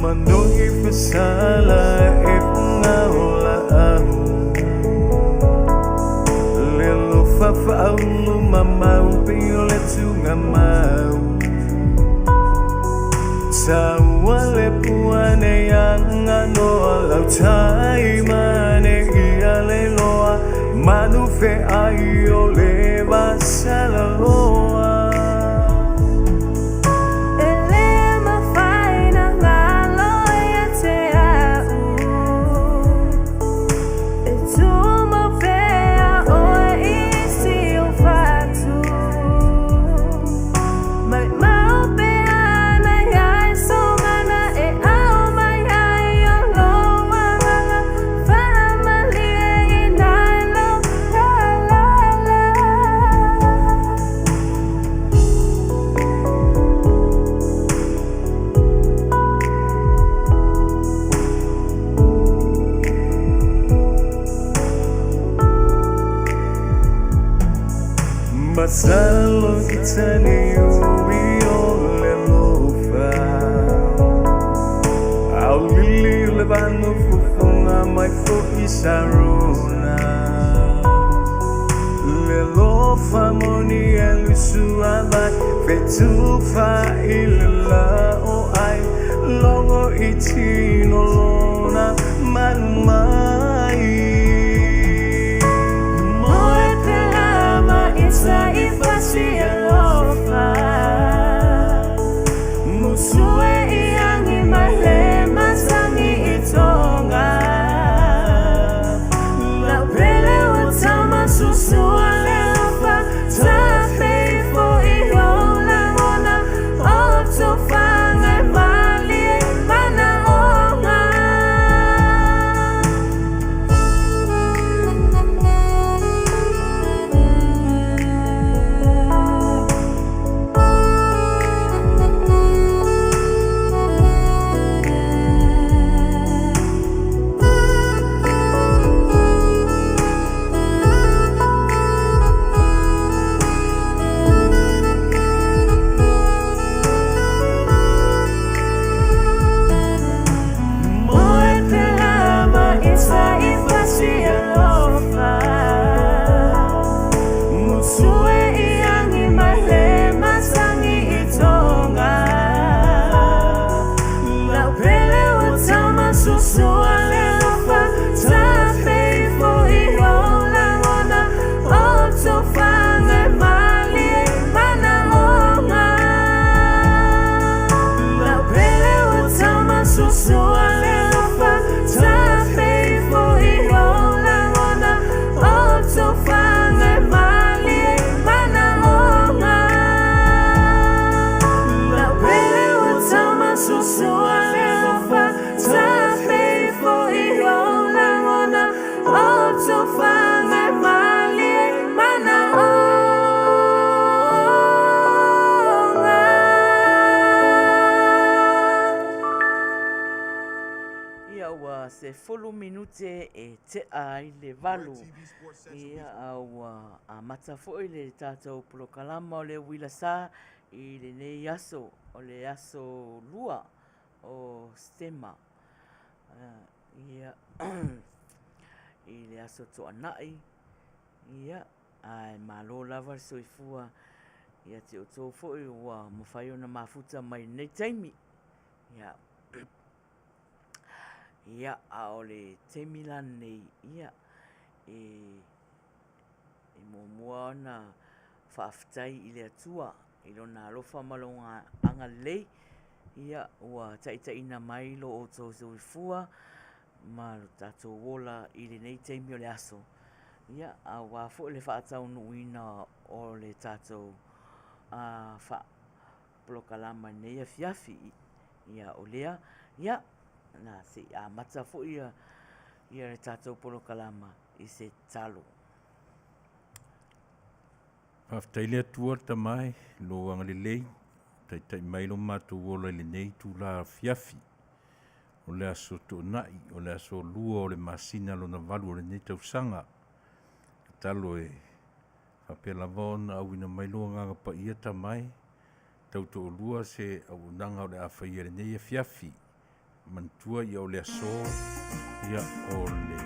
Manuia fasala ifngaula au Lelo fafaulu mamau pile tunga mau Sawale puane yang ano lautai mane ia leloa Manu Faiai o leva salaloa Masalo itani uio le lofa Au lili levano fufunga mai fo isarona Le lofa moni elusu abai Fetufa ilila o ai Longo itino lona manumai Sa ifasi alofa Musue iangi malema sangi itonga La pele watama susu alefa Tafeifo ihola ngona Otofanga mali mana onga Se fulu minute e te ai le valu ia au a mata foi le tātou prokalama o le Uila Sa I le nei aso o le aso lua o stema ia I le aso toanai ia ai malo lava soifua ia te o tō foi ua mawhai ona mafuta mai nei taimi ia Ia aole temilan nei ia e mua na whaaftai I le atua I lona alofa malonga anga lei ia ua taitaina mai lo o tō soifua ma lo tātou wola I le nei teimi o le aso ia a wafo le whaatau nuina o le tātou wha plokalama nei a fiafi ia o lea ia na se a mata fo ia le tātou polokalama I se talo. Aftaile atua tamai lo angalelei tai mai lo mātou wola le nei tu la fiafi o le aso to'onai o le aso lua o le masina lona valu o le nei tausanga talo e whapela vaona au ina mai loa nganga pa ia tamai tau to lua se au nanga o le awhaia le nei fiafi mantua ia o le aso ia o le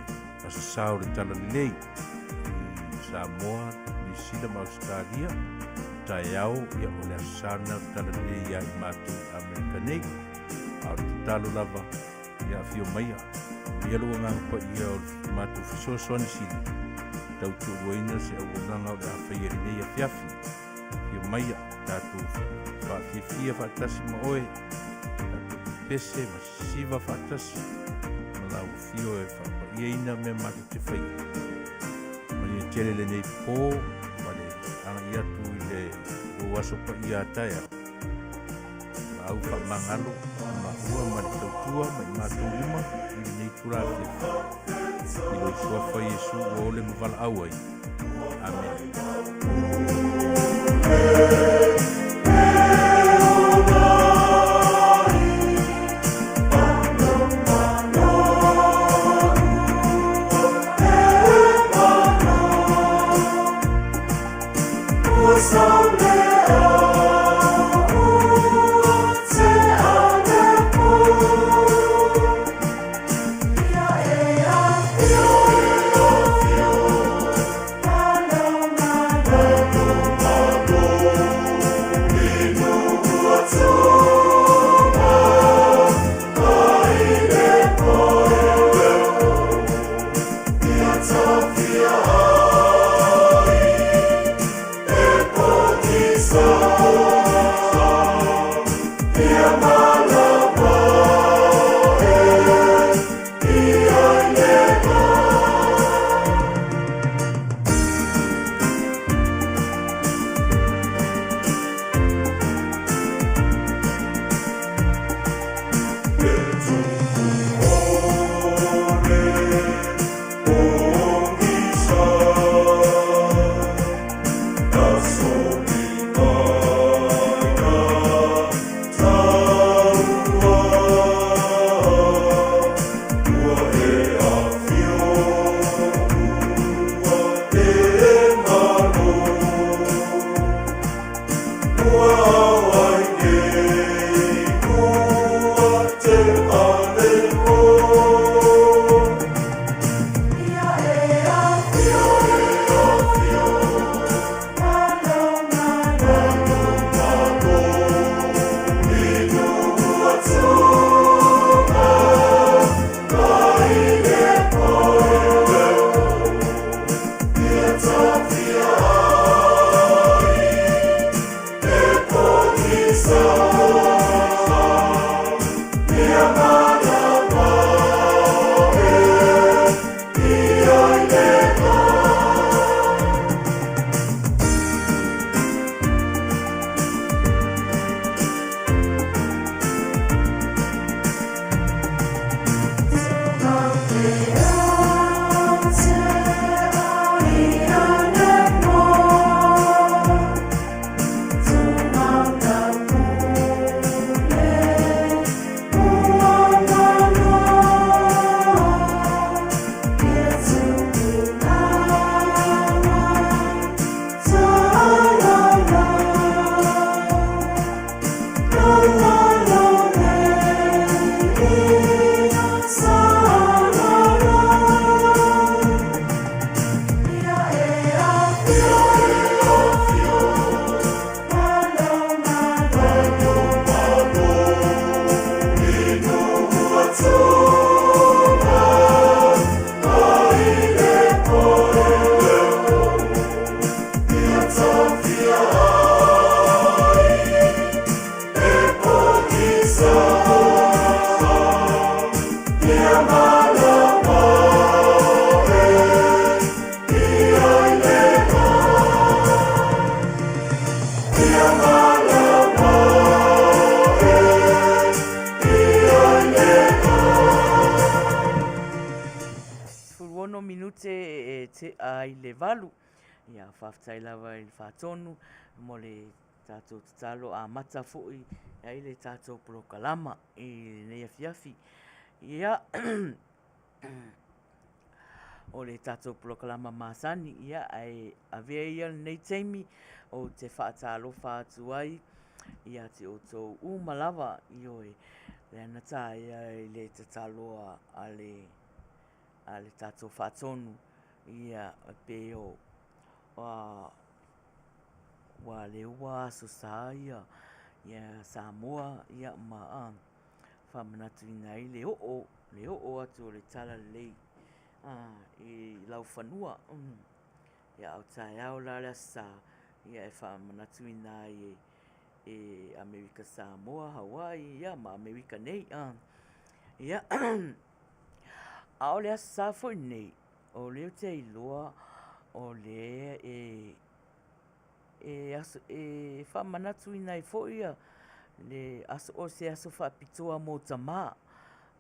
asasā o le tala lelei i Samoa, New Zealand ma Australia taeao ia o le asasana o tala lelei ia i matou Amerika nei a o le tatalo lava ia afio maia ia lua gaga paia o le matou fesoasoani sili tautuuaina se auaunaga o le a Faiai nei afiafi fio maia tatou faafiafia faatasi ma oe pese ma siva faatasi ma laufio e faapaiaina mea matou te faia ma ia tele lenei pō ma le agai atu i le ou aso paia ataea ma au faamagalo ma ua ma le tautua ma i matou uma i lenei tulafiafi i lou suafa iesu ua ole ma valaau ai amen. ai le valu ia whaftai lava i whatonu mo le tātou tatalo a mata fo'i ai le tātou prokalama i nei afiafi ia o le tātou prokalama masani ia ai avea ia nei teimi o te whaatalofa atu ai ia te o tō umalava i oe le ana tā ia I le tataloa a le tātou whātonu ia pe o wa le ua so sa ia Samoa ia ma whamanatu ina I le o atu o le tala lei I lau whanua ia au tai au la le sa ia whamanatu ina e Amerika Samoa, Hawaii, ia ma Amerika nei ia a o le asa foi nei o leo te iloa o le whamanatu ina I foi ia le aso o se aso whapitoa mo tamā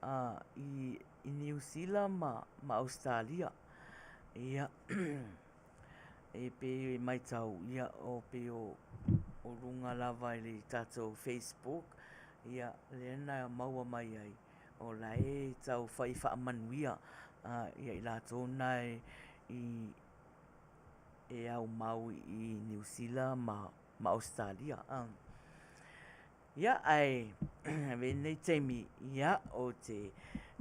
I New Zealand ma Australia ia e pe mai tau ia o pe o runga lava I le tātou Facebook ia le ana maua mai ai o la tau whai Manuia ia I lātou nai e au mau I New Zealand ma Australia ia ai venei teimi ia o te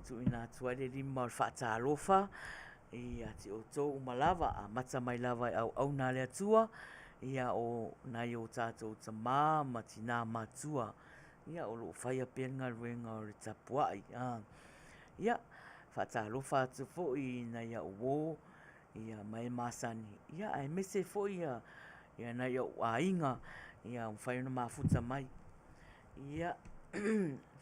tuina tua le lima o le whaatalofa ia te o tō umalava a mata mai lava au nā le atua ia o nai o tātou tamā ma tina matua ia o loo whaia penga ruenga o le tapuai ia whaatalofa atu fo'i na ia uo ia mai masani ia ai mese fo'i ia na ia ainga ia whaia na mafuta mai ia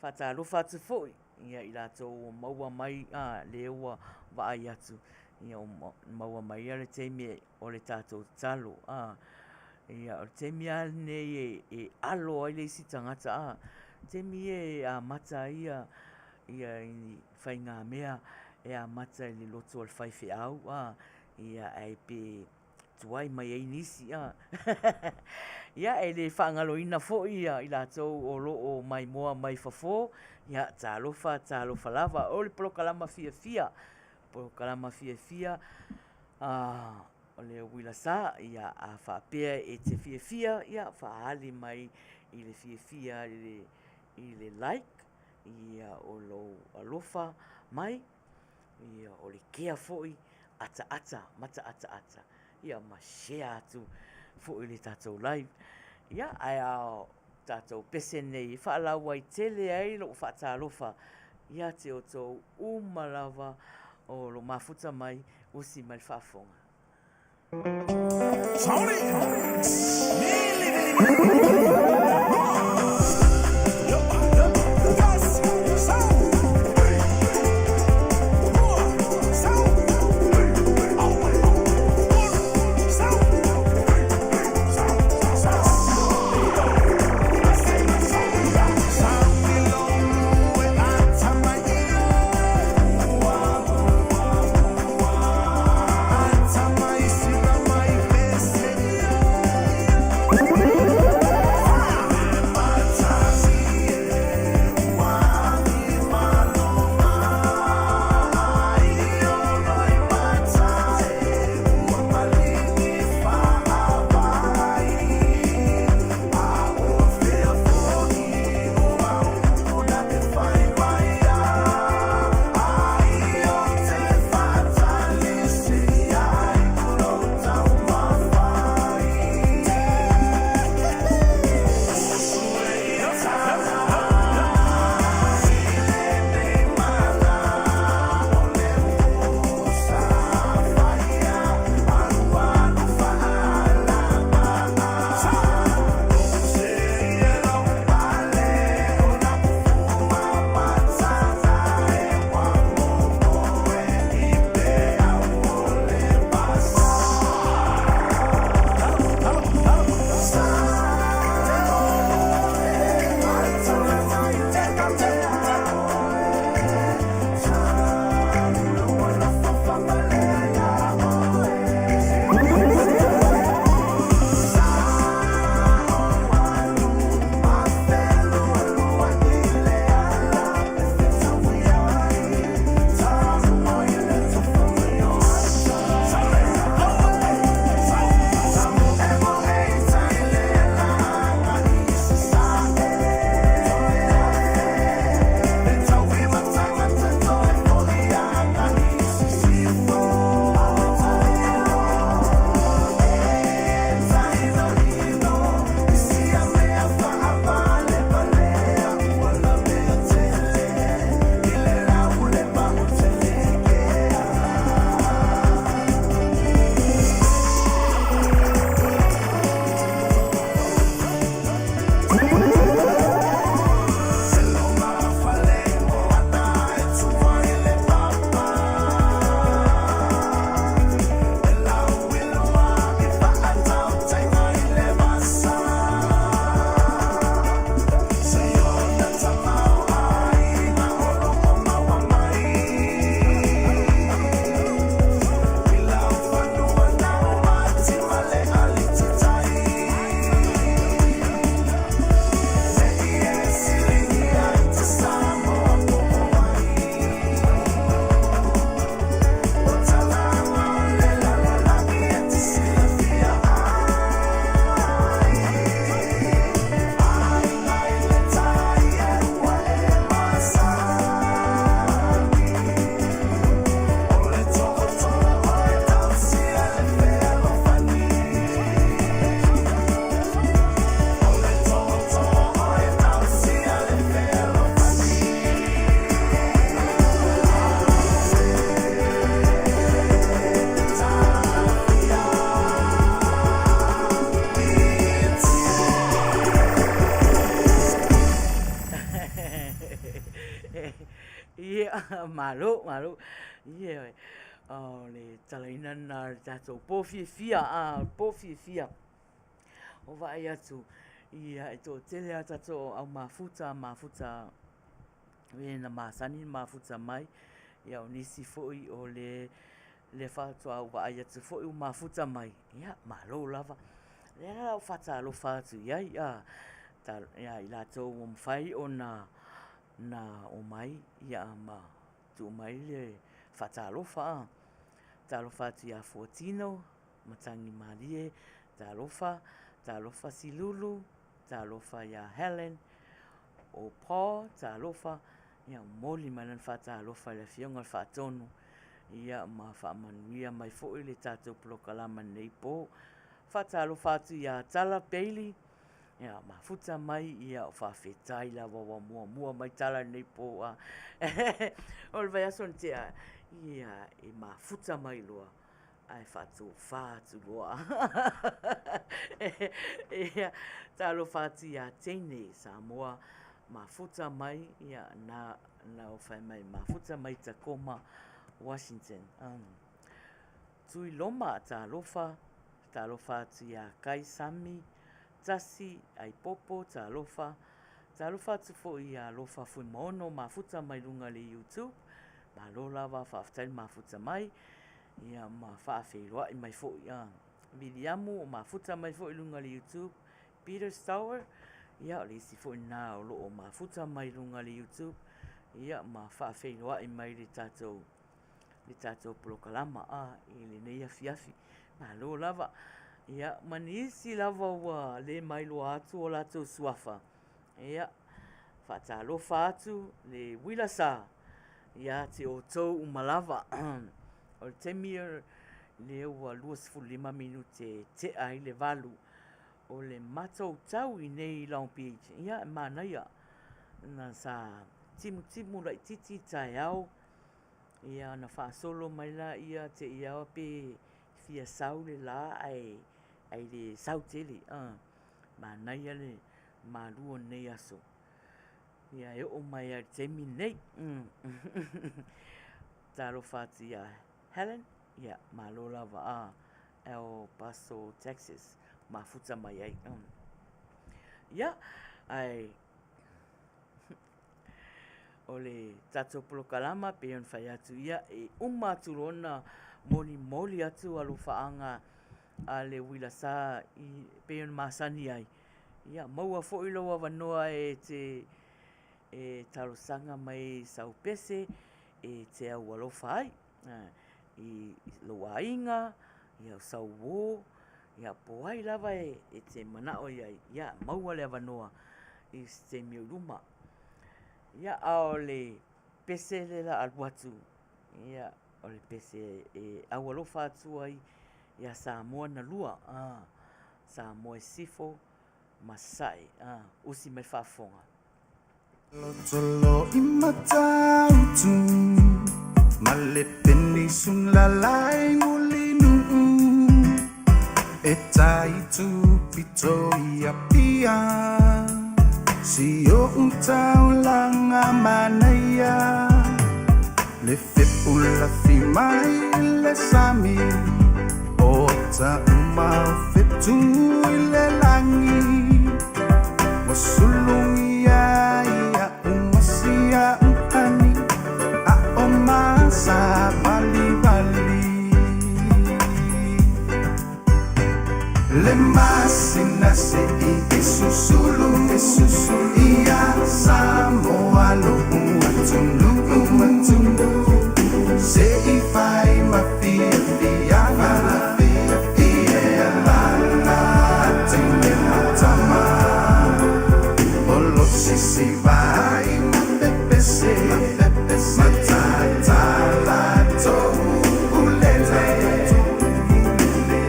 whaatalofa atu fo'i ia I lātou maua mai le ua waai atu ia maua mai ia le teimi o le tātou talo ia o le teimi nei e alo ai le isi tangata teimi a mata ia I whai ngā mea e a mata I le loto o le whai whiau ia ai pe tuai mai ai nisi ia e le whaangaloina fo'i I lātou o loo mai moa mai fafo ia tālofa lava o le polokalama fia o le Uila Sa ia a whapea e te fia ia whaali mai I le fia I le like ia o lo alofa mai ia o le kea fo'i mata ata ia ma share atu fo'i le tātou live ia ai tātou pese nei whaalau ai tele ai lo whaatalofa ia te o tō umalava o lo mafuta mai usi mai whaafonga. malo. Le talaina na tatou pōwhiwhia. O vai atu. Ia e tō tele a tatou au mafuta. Na masani mafuta mai. Ia o nisi foi o le whātua au vai atu foi o mafuta mai. Ia malo lava. Le rau whātalofa atu iai. Ia i lātou o mwhai o na o mai. Ia ma tu mai le whātalofa. Talofa atu ia Fortino, Matangi Marie, talofa Silulu, talofa ia Helen, o Paul, talofa ia moli manan talofa le fionga whaatonu, ia ma Manuia mai fo'i le tātou polokalama nei po. Talofa atu ia Tala Bailey, ia mafuta mai ia o whawhetai la mua mai tala nei po. O le vai ason tea. Ia e mafuta mai loa ai whātou whātu loa. Ia talo whātu ia Teine Samoa mafuta mai ia na o whai mai mafuta mai Tacoma Washington. Tui loma talofa atu ia Kai Sami Tasi ai Popo talofa atu fo ia lofa fui mono mafuta mai lunga le YouTube. Malo lava whaafatai mafuta mai. Ia ma whaafeiroa i mai fo'i. Viliamu o mafuta mai fo'i lunga le YouTube. Peter Stower. Ia o lesi fo'i nā o loo mafuta mai lunga le YouTube. Ia ma whaafeiroa i mai le tātou polokalama. I le nei afiafi. Malo lava. Ia manisi lava ua le mai loa atu o latou suafa. Ia whaatalofa atu le Uila Sa. Ia te o tau umalava. O le temia le ua 25 minute te ai le valu. O le matou tau i nei Long-Beach. Ia Manuia. Na sa timu lai titi tai au. Ia na whaasolo mai la ia te iau pe fia sau le la ai le sau tele. Manuia le malua nei aso. Ia e o mai a temi nei. Talo whātu ia Helen. Ia malo lava El Paso, Texas. Mafuta mai ai. Ia ai o le tatou polokalama pe on whai atu ia e umaturona moli atu alu whaanga a le Uila Sa i pe on masani ai. Ia maua fo'i loa wanoa e talosanga mai saupese e te au alofa ai. I loa inga, i au sauwo, i a poai lava e te manao iai. Ia maua le wanoa i te miuruma. Ia ao le pese le la alwatu. Ia o le pese e au alofa atu ai ia Samoa na lua. Samoa e sifo masai. Usi mai whafonga. Lotolo i matautu Male peni sun lalai ngulinu E tai tu pito i apia Si o untau langa Manuia Le fepula fi mai le sami O ta umau fetu i le langi Wasulungi Ia umpani a omasa bali le masina se i susulu ia Samoa lo umatunu se i fai ma fia ia la tene matama olo si vai se matata la to ulele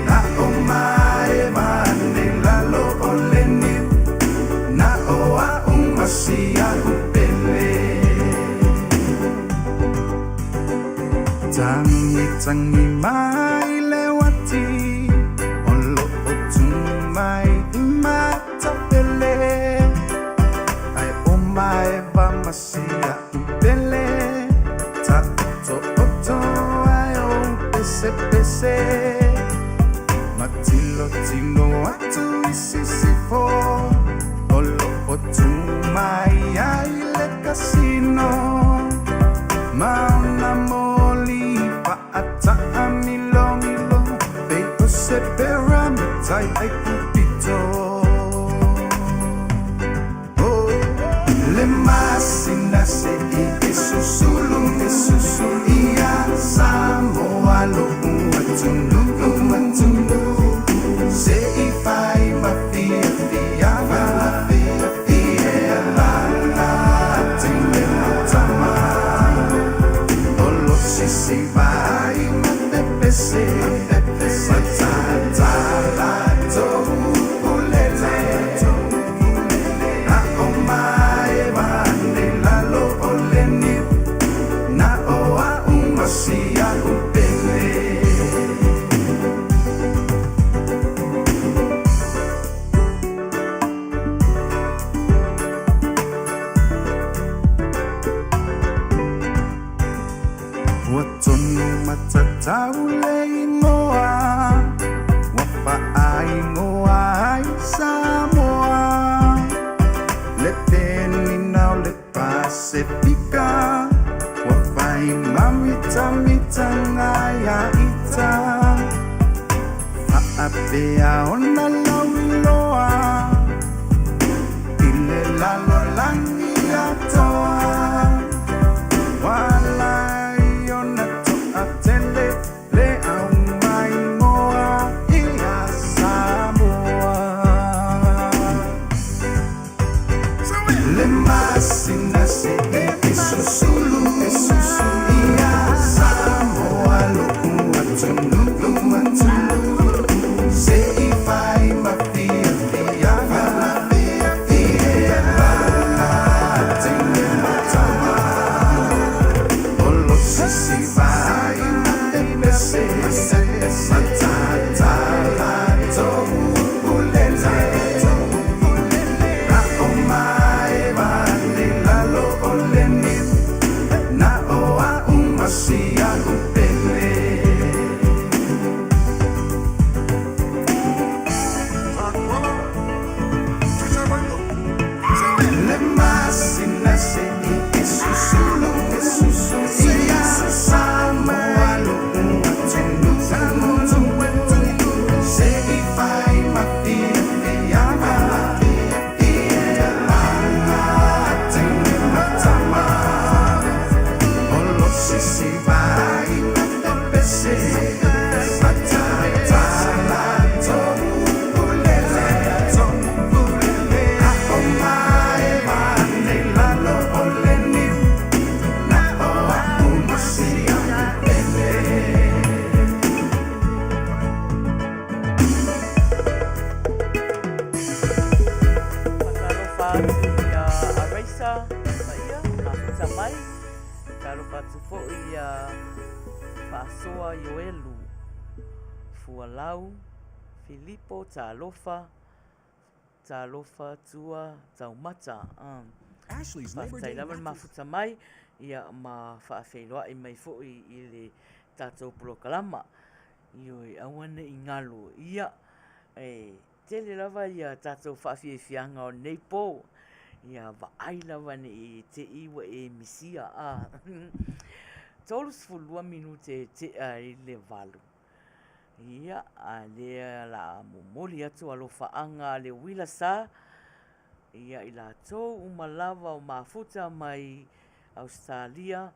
na omae manela lo oleni na oa umasia upele tangi mai lewati olo otumai matapele ai omae masia upele susu ia Samoa lo umatunu umatunu se I fai mafia fia ia la tine matama olo sisi vai mate pese matata la to ulele na omae vane la lo oleni na oa umasia upele Watono matatau le ingoa Wafaa ingoa ai Samoa Le teni nau le Pasifika Wafai mamita mita ngaya ita Haapea ona lauloa Ile lalo langi atoa Walai ona to atele le au mai moa ia Samoa Le masina se e susulu ia Samoa lo umatunu umatunu se I fai mafia fia ia la tine matama Olo sisi vai mate pese matata la to ulele na omae vane la lo oleni na oa umasia upele Le masina se I susulu ia Samoa lo umatunu se I fai mafia fia ia la tine matama olo sisi vai mate pese matata la to ulele na omae vane la lo oleni na oa umasia upele Matalofa atu ia Araisa, Maia, mafuta mai. Talofa atu fo'i ia Fa'asoa Ioelu, Fualau, Filipo, Talofa tua Taumata. Wha'atailawan mafuta mai ia ma wha'awhailoa'i mai fo'i I le tātou polokalama. Ioi awane I ngalo ia tele lava ia tātou wha'awhiawhianga o nei pō. Ia wa'ai lava ne I te iwa misia a. Tolu sefulua minute te I le valu. Ia a lea la momoli atu alofaanga le Uila Sa. Ia I lātou umalawa o mafuta mai Australia,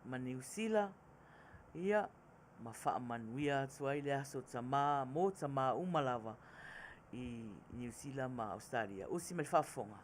ma New Zealand. Ia ma wha Manuia atu ai le aso tamā, mō tamā umalawa I New Zealand ma Australia. Usi mai whaafonga.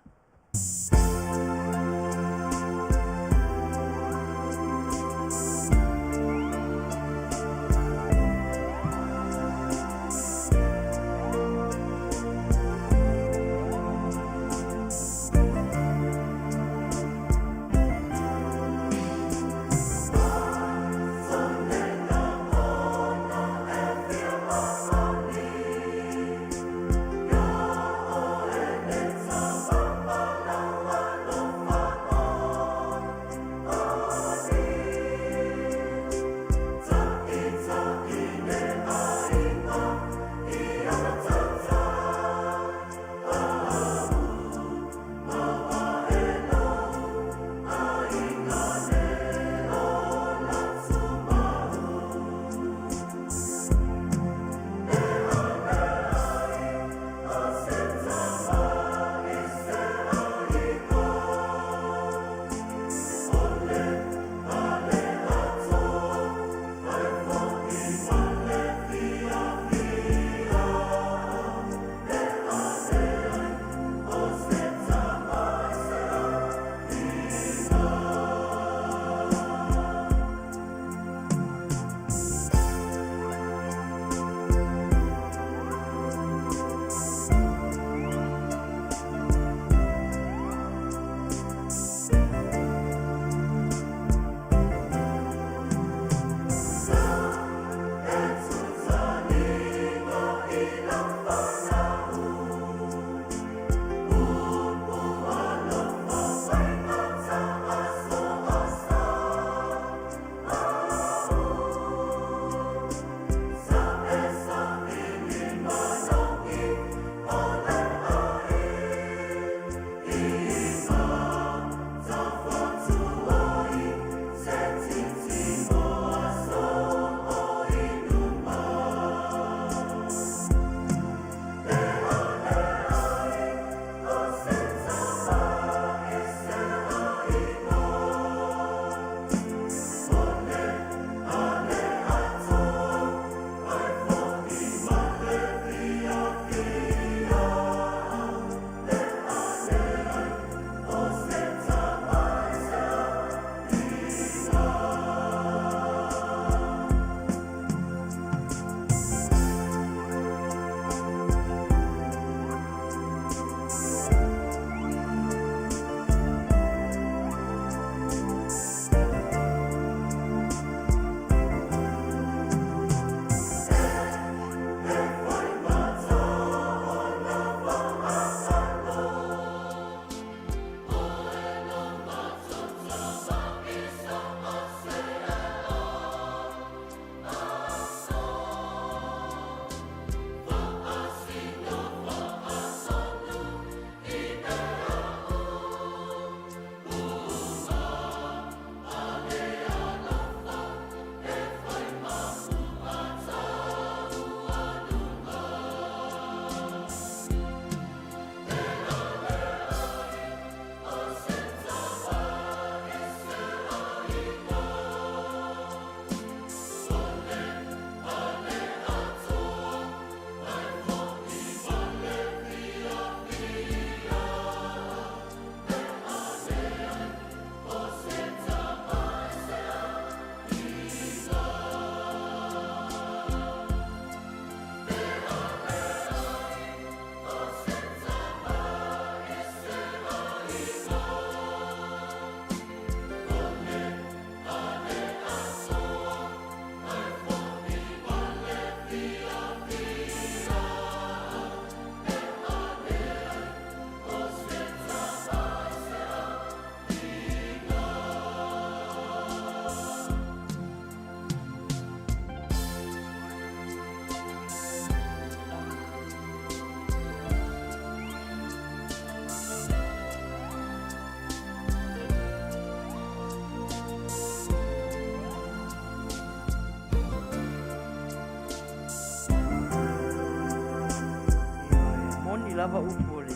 lava upo le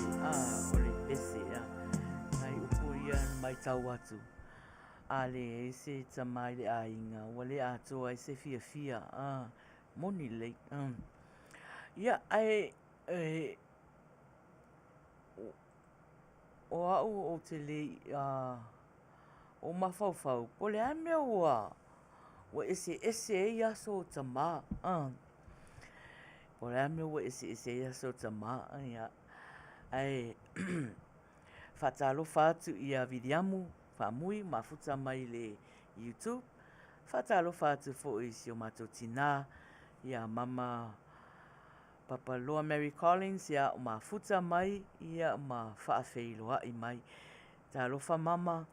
ole pese ai upo ia mai tau atu ale se tamai le ainga wale ato ai se fia moni le ia ai o au o te le o mafau pole ame ua ese ia so tama pole ame ua ese ia so tama ia ai fatalo fatu ia vidiamu famui mafuta mai le YouTube fatalo fatu fo isi o matotina ia mama Papa Loa Mary Collins ia o mafuta mai ia ma faafeiloa i mai talofa mama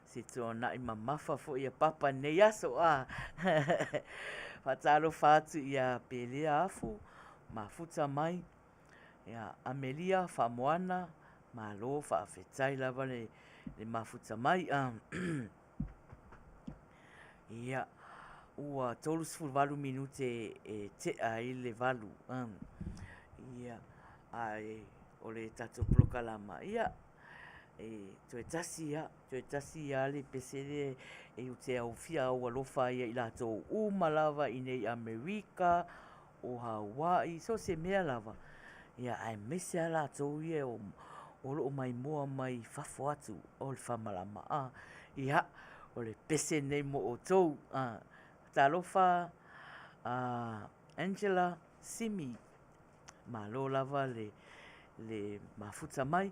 se tona i mamafa fo ia papa nei aso fatalo fatu ia pelea afu mafuta mai ia Amelia Famoana malo faafetai lava le mafuta mai ia ua tolus valu minute te ai le valu ia ai ole tato prokalama ia toe tasi ia le pesele u te au fia au alofa ia i latou lava i nei Amerika o Hawaii so se mea lava ia ai mese a latou ia o loo mai moa mai fafo atu o le famalama ia o le pese nei mo o tou talofa Angela Simi malo lava le mafuta mai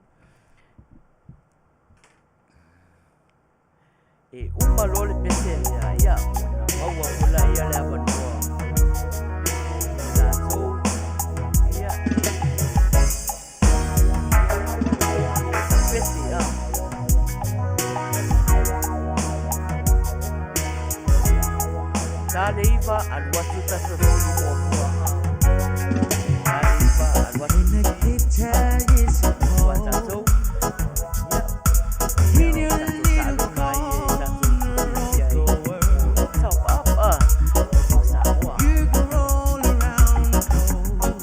uma lo le pese ia maua mula ia le avanoa latou ia pese Tale iva alwatu tasofoni mua Tale iva alwatu watatou in your little corner of the world you can roll around cold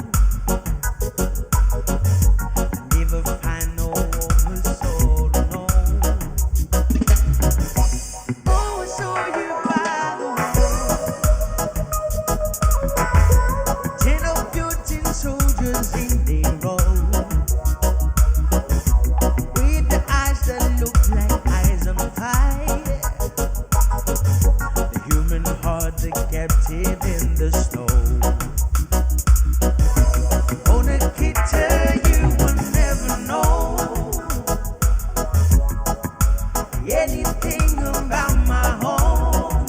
never find no woman so alone oh I saw you by the soldiers in the road with the eyes that look like eyes on fire the human heart the captive in the snow on a guitar you will never know anything about my home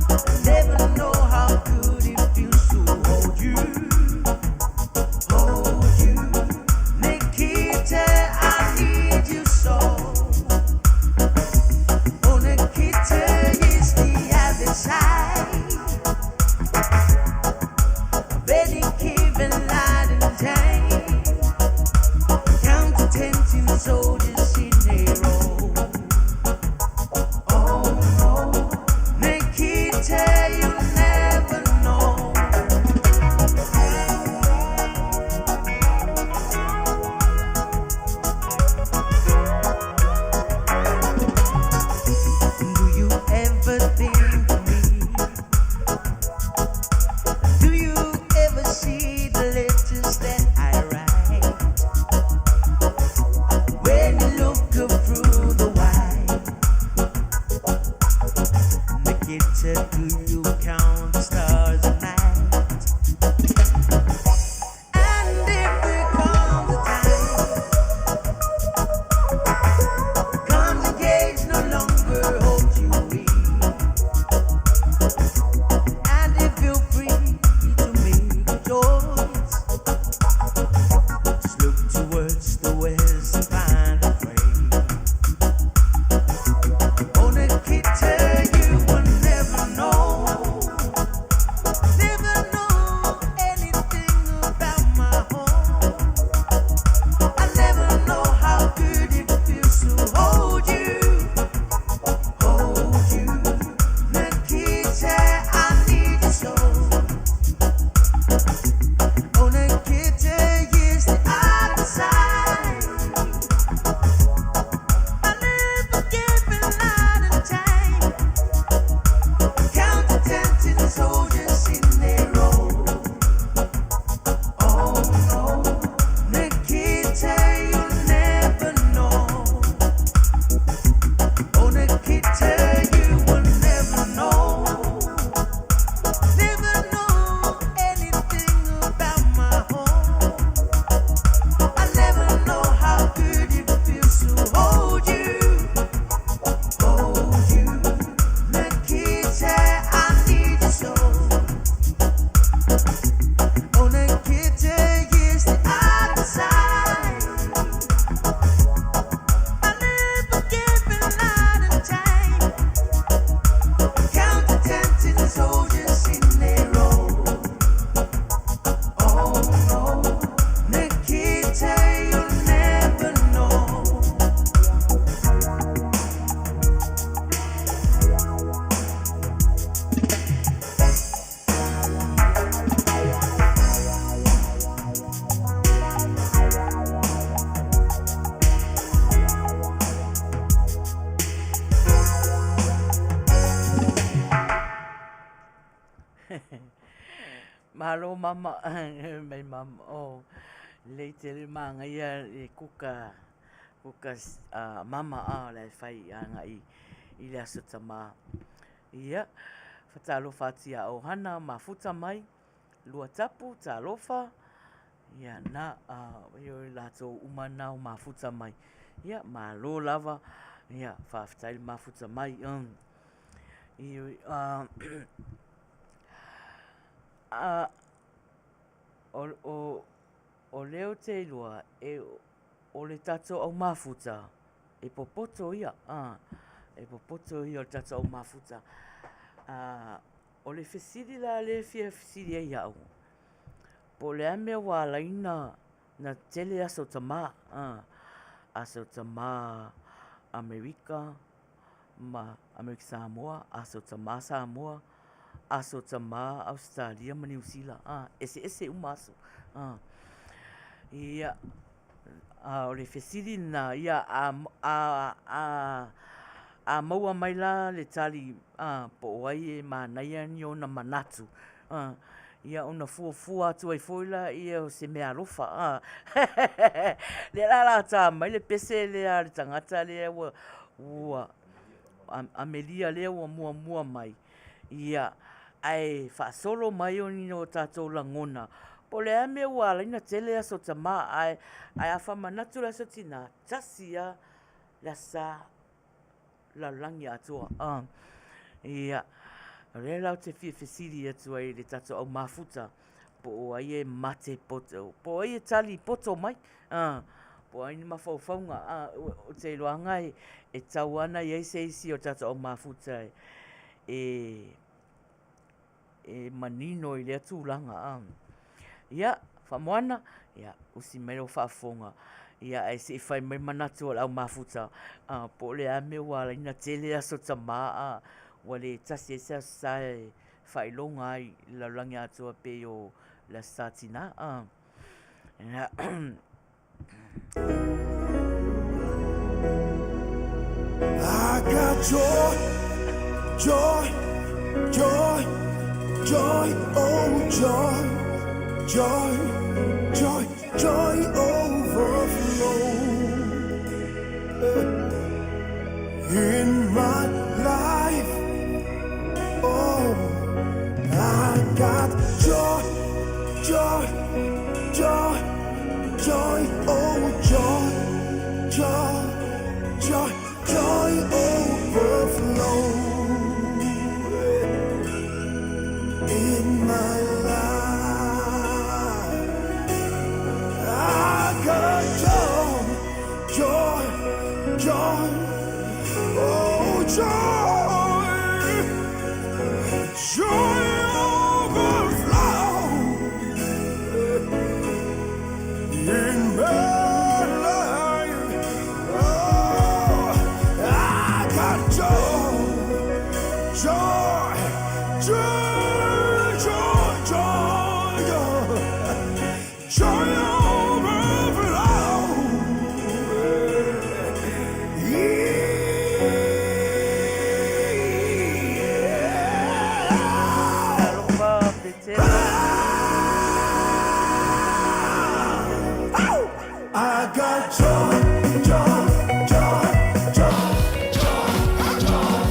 I never know how good it feels to hold you soldiers in a row. Oh no, Nikita, you never know. Do you ever think of me? Do you ever see the letters that I write? When you look up through the wire, Nikita, do you count the stars at night? And if there comes a time, comes a cage no longer holds you in, and if you're free to make a choice, just look towards the west and find a friend. On a guitar you will never know Mahalo mama, mai mama, lei te le manga ia e kuka mama le fai anga i le aso tama. Ia, whatalofa atia o hana mafuta mai, lua tapu, talofa, ia na, io lato umana o mafuta mai. Ia, mahalo lava, ia, whaftai mafuta mai, Io, o leo te ilua o le tato au mafuta e popoto ia e popoto ia o le tato au mafuta o le fesiri la le fia fesiri ai au po le ame walaina na tele aso tama Amerika ma Amerika Samoa aso tama Samoa aso tama Australia ma New Zealand ese umaso ia o le fesiri na ia a maua mai la le tali po ai e Manuia ni ona manatu ia ona fuafua atu ai foila ia o se mea alofa le la ta mai le pese le a le tangata le ua Amelia le ua mua mai ia ai whaasolo mai o ni o tātou langona. Po le ame ua laina tele aso tama ai awha manatu la so tina tasia la sa la langi atua. Ia re lau te fesiri atu ai le tātou au mafuta po ai e mate poto. Po ai e tali poto mai. Po ai ni mawhauwhaunga o te iloanga e tau ana i eise isi o tātou au mafuta e manino i lea tūlanga. Ia, whamoana, ia, usi mai o whaafonga. Ia, e se whai mai manatu o lau mafuta. Po le ame wala ina tele aso tama. Wale tasi e sa sae whailonga ai la langi atua pe o la satina. Ia, I got joy, joy, joy, joy, oh joy, joy, joy, joy overflow in my life. Oh, I got joy, joy, joy, joy, oh joy, joy, joy, joy overflow in my life. I got joy, joy, joy, oh joy, joy overflow in my life. Oh, I got joy, joy, joy, joy, joy, joy, joy overflow. alofa pe tele. I got joy, joy, joy, joy, joy, joy, joy.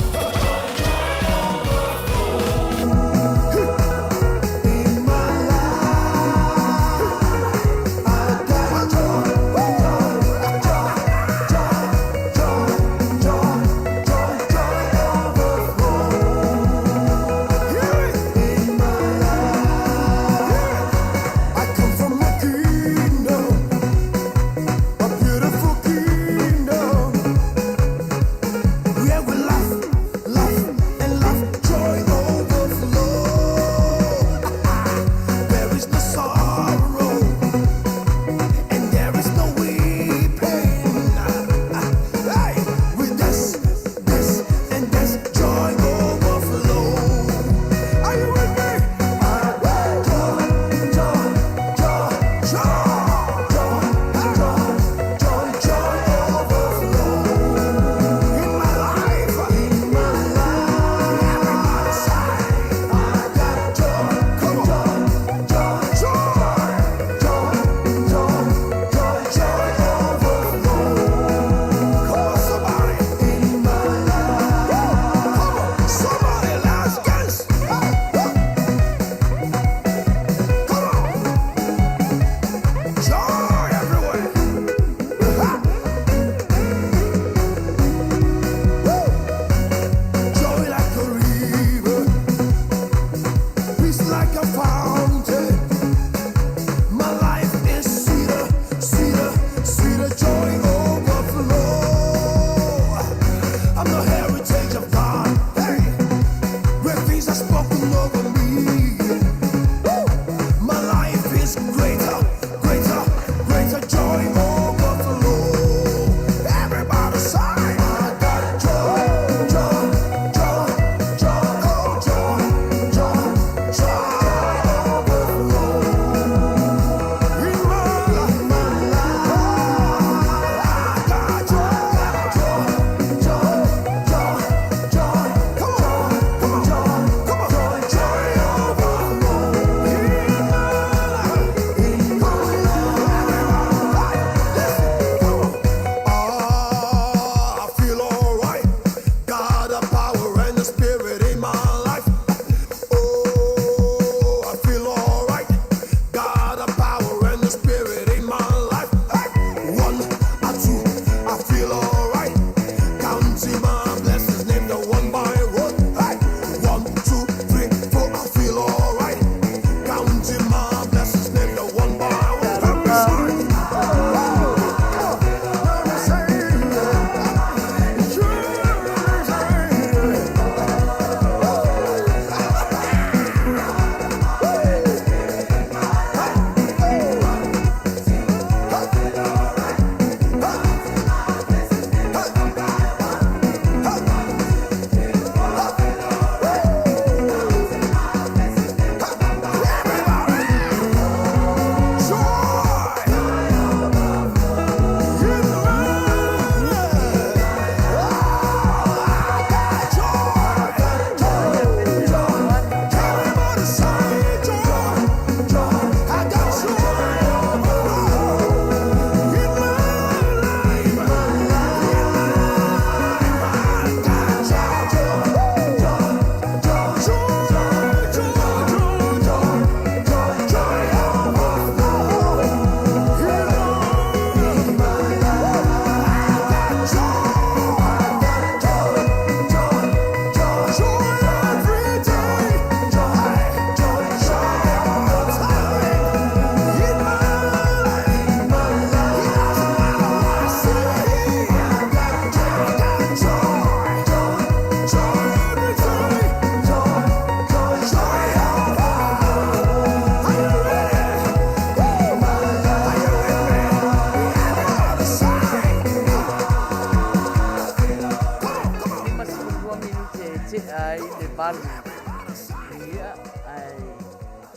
valu. Ia, ai,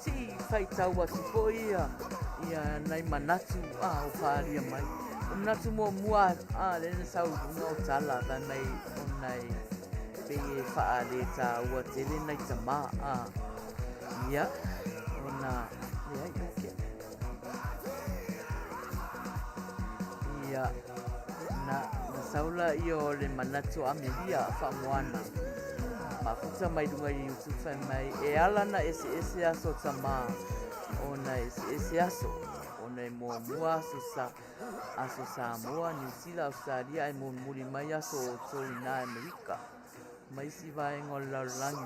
ti fai tau atu po ia nai manatu, o whaaria mai. O manatu mua, lena sau runga o tala, vai mai o nai pe whaare tā ua tele nei ta mā, ia, ona, ia, okay. Ia, na saula ia o le manatu amelia wha moana. Mafuta mai runga i YouTube whai mai, e ala na ese aso ta mā, ona ese aso, ona e mua aso Samoa, New Zealand, Australia, e mua muri mai aso o tori na Amerika. Mai si vai ngol laulangi.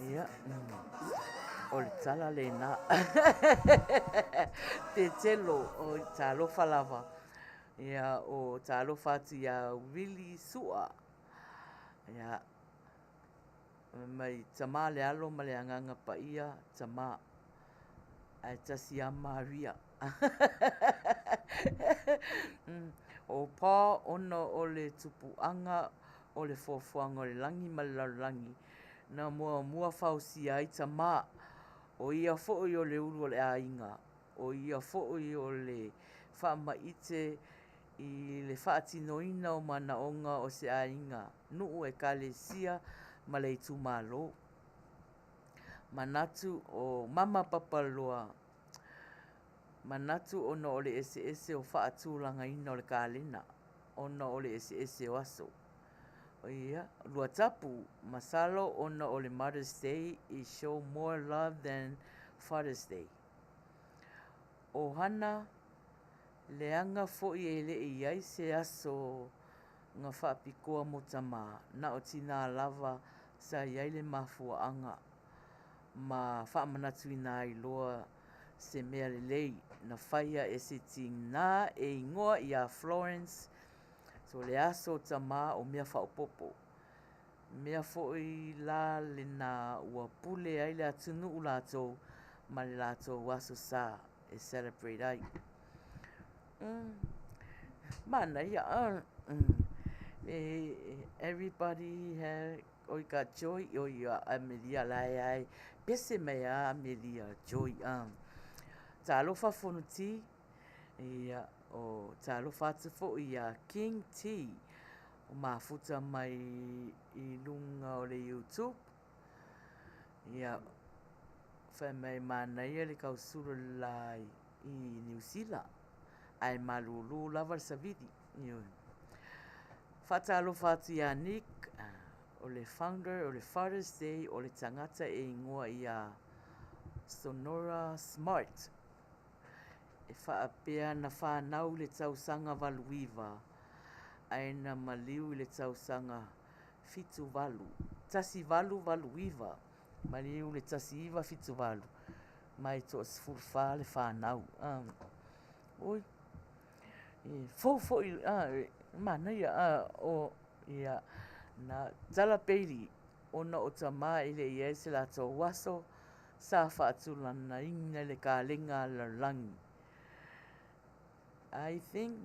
Ia, o le tala le na. Te telo o talo falava. Ia, o talo fatu ia Uila Sa. Ia, mai tama le alo ma le anganga pa ia, tama. Ai tasi a Maria. O pā ona o le tupuanga o le fofuanga o le langi ma le laulangi. Na mua fausi ai tama. O ia fo'oi o le uru o le ainga. O ia fo'oi o le whaamaite i le whaatinoina o manaonga o se ainga. Nuu e kalesia ma le itumalo. Manatu o mama papaloa. Manatu ona o le ese o whaatulanga ina o le kalena. Ona o le ese o aso. O ia, lua tapu, masalo ona o le Mother's Day i show more love than Father's Day. O hana, leanga fo'i e le iai se aso ngā whaapikoa mo tama, na o tina lava sa iai le mafuaanga. Ma whaamanatu ina i loa se mea lei na whaia e se tina e ingoa i a Florence. So le aso tama o mea whaopopo. Mea fo'i la le na ua pule ai le atunu u lato ma le lato waso sa e celebrate ai. Manuia, everybody oi ka joy oi amelia lai ai. Pese mea amelia joy. Talo whafonuti ia o talo whatu fo'i a King T. O mafuta mai i lunga o le YouTube. Ia, whai mai Manuia le kausura lai i New Zealand. Ai malulu lava le savidi. Whatalo whatu ia Nick, o le founder o le Father's Day o le tangata e ingoa i a Sonora Smart. E whaapea na whanau le tausanga valuiva. Aina maliu le tausanga fitu valu. Tasi valu iwa. Maliu le tasi iwa fitu valu. Mai to sfurfa le whanau. Oi. Fo Manuia o ia na tala peiri ona o tama ile ia se la to waso sa whaatulana inga le kālenga lalangi. I think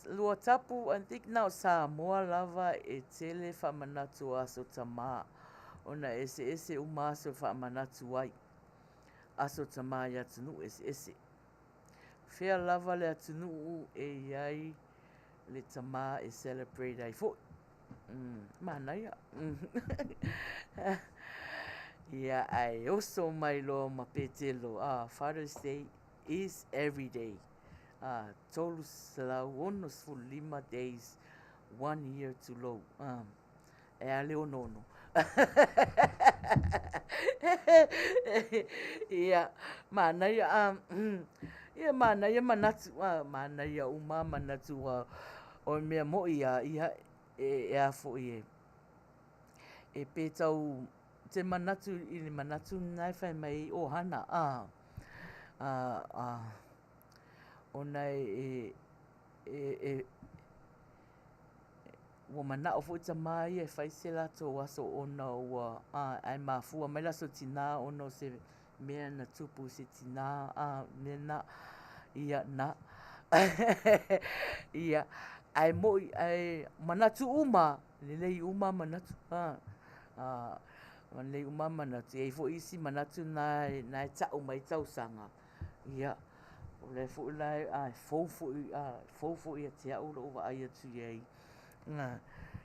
lua tapu, I think now Samoa lava e tele whamanatu aso tama. Ona ese uma aso whamanatu ai. Aso tama ia tunu ese. Whea lava le atunu e iai le tama e celebrate ai fo. Manuia. Ia ai oso mai lo mapetelo. Father's Day is every day. Tolu salau ono fulima days, 1 year too low. E ale onono. Ia, Manuia, ia Manuia manatu, Manuia uma manatu o mea mo ia e afo ie. E petau te manatu i le manatu nai whai mai o hana. Ona ua manao fo tama ia e whai se lato waso ona ua ai mafua mai laso tina ona se mea na tupu se tina nena ia na ia ai moi ai manatu uma lelei uma manatu Manei umama na te fo isi manatu na tau mai tau sanga. Ia. O le fo lai fo ia te au lo wa ai atu ai. Nga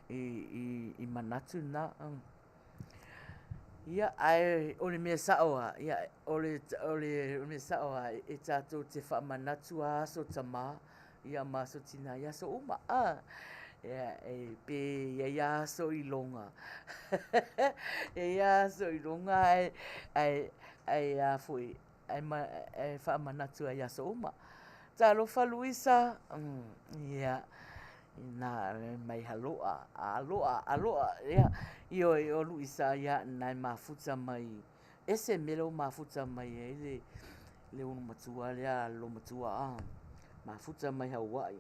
i manatu na. Ia ai o le mea saoa, ia o le mea saoa e tātou te wha manatu a aso tama, ia maso tina ia so uma. Ia e pe ia aso i longa. Ia aso i longa ai a fui, ai wha manatu a ia so uma. Talo faluisa, ia na mai aloa ia io o Luisa ia nai mafuta mai ese melo mafuta mai le un matua le lo matua mafuta mai Hawaii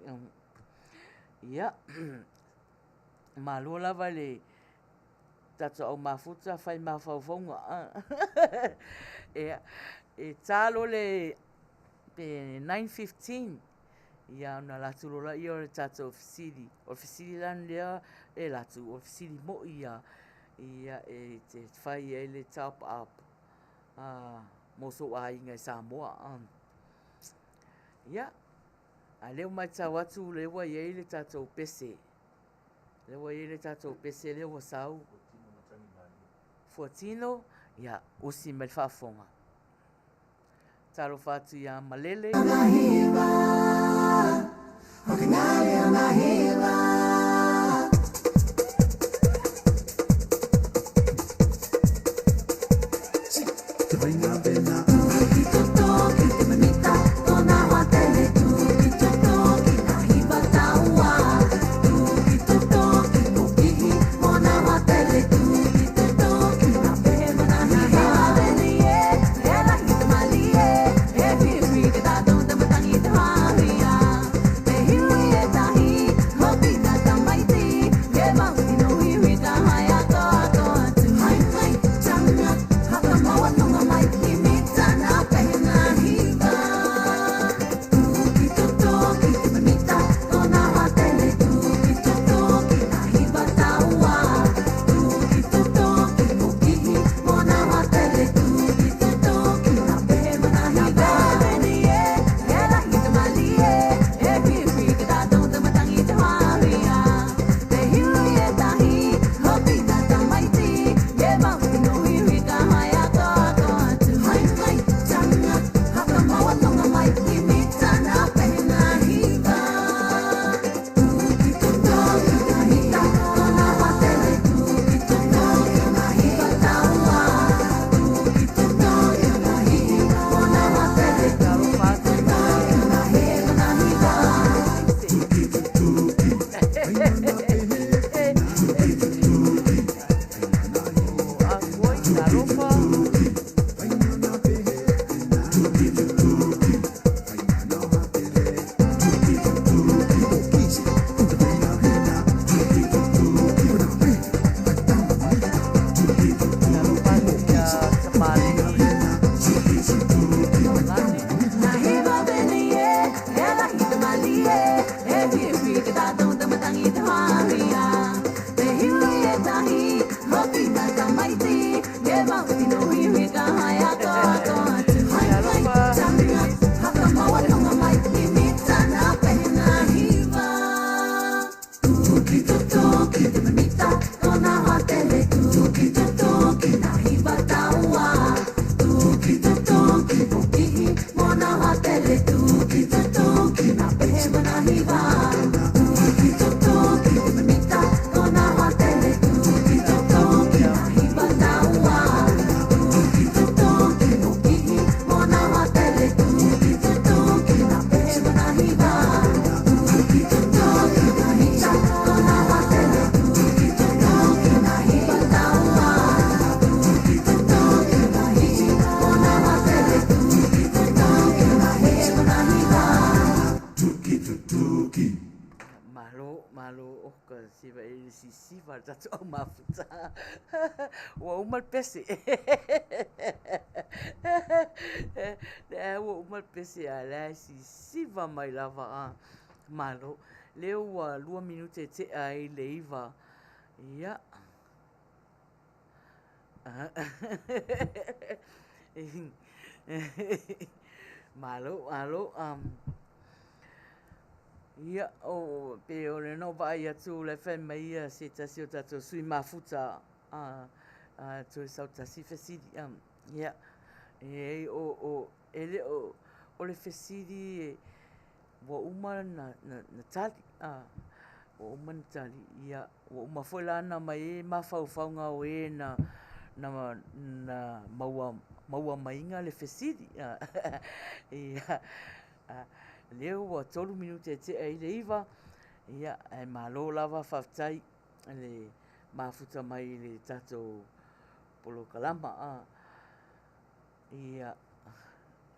ia malo lava le tato o mafuta fai mafaufonga ia e talo le pe 9:15 ia na latu lola ia o le tato ofisiri lan lea e latu ofisiri mo ia e te Faiai le top up moso a inga Samoa ia a leo mai tau atu le wa iei le tato pese le wa sau Fuatino ia usi me fafonga talo fatu ia malele siva tatu au mafuta wa umal pese wa umal pese ala siva mai lava malo leo 2 minute te ai leiva ia Malo, malo, ia o pe o le no vai atu le fe mai se tasi o tatou sui mafuta tu sau tasi fesidi ia o ele o le fesidi wa uma na tali o uma na tali ia o uma foi lana mai mafaufaunga o e na maua mainga le fesidi ia leo wa tolu minute te ai le iwa ia e malo lava whaftai le mafuta mai le tatou polo kalama ia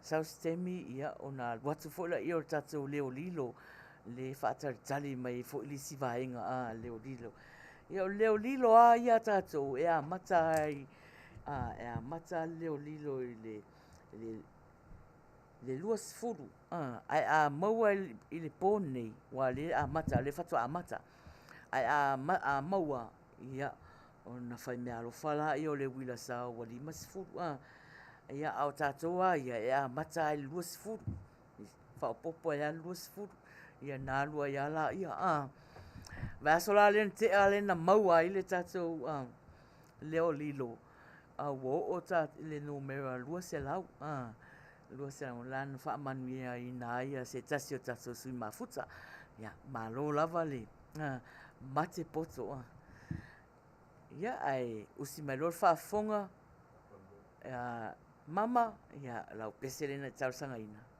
saustemi ia ona watu fola ia o tatou leo lilo le whaataritali mai fo ili sivaenga leo lilo ia o leo lilo ia tatou e a mata ai e a mata leo lilo i le luas furu ai a maua i le pōnei wa le a mata le fatua a mata ai a maua ia o na whai mea alofala i o le Uila Sa wa lima sifuru ia au tātou ia e a mata i le luas furu whaopopo e a luas furu ia nā lua ia la ia Vasola le te ale na maua i le tātou leo lilo wo o ta le numero luas e lau lua se la na fa Manuia i na ia se tasi o tatou sui mafuta ia malo lava le mate poto ia ai usi mai lor fa fonga mama ia lau pese na tau sanga ina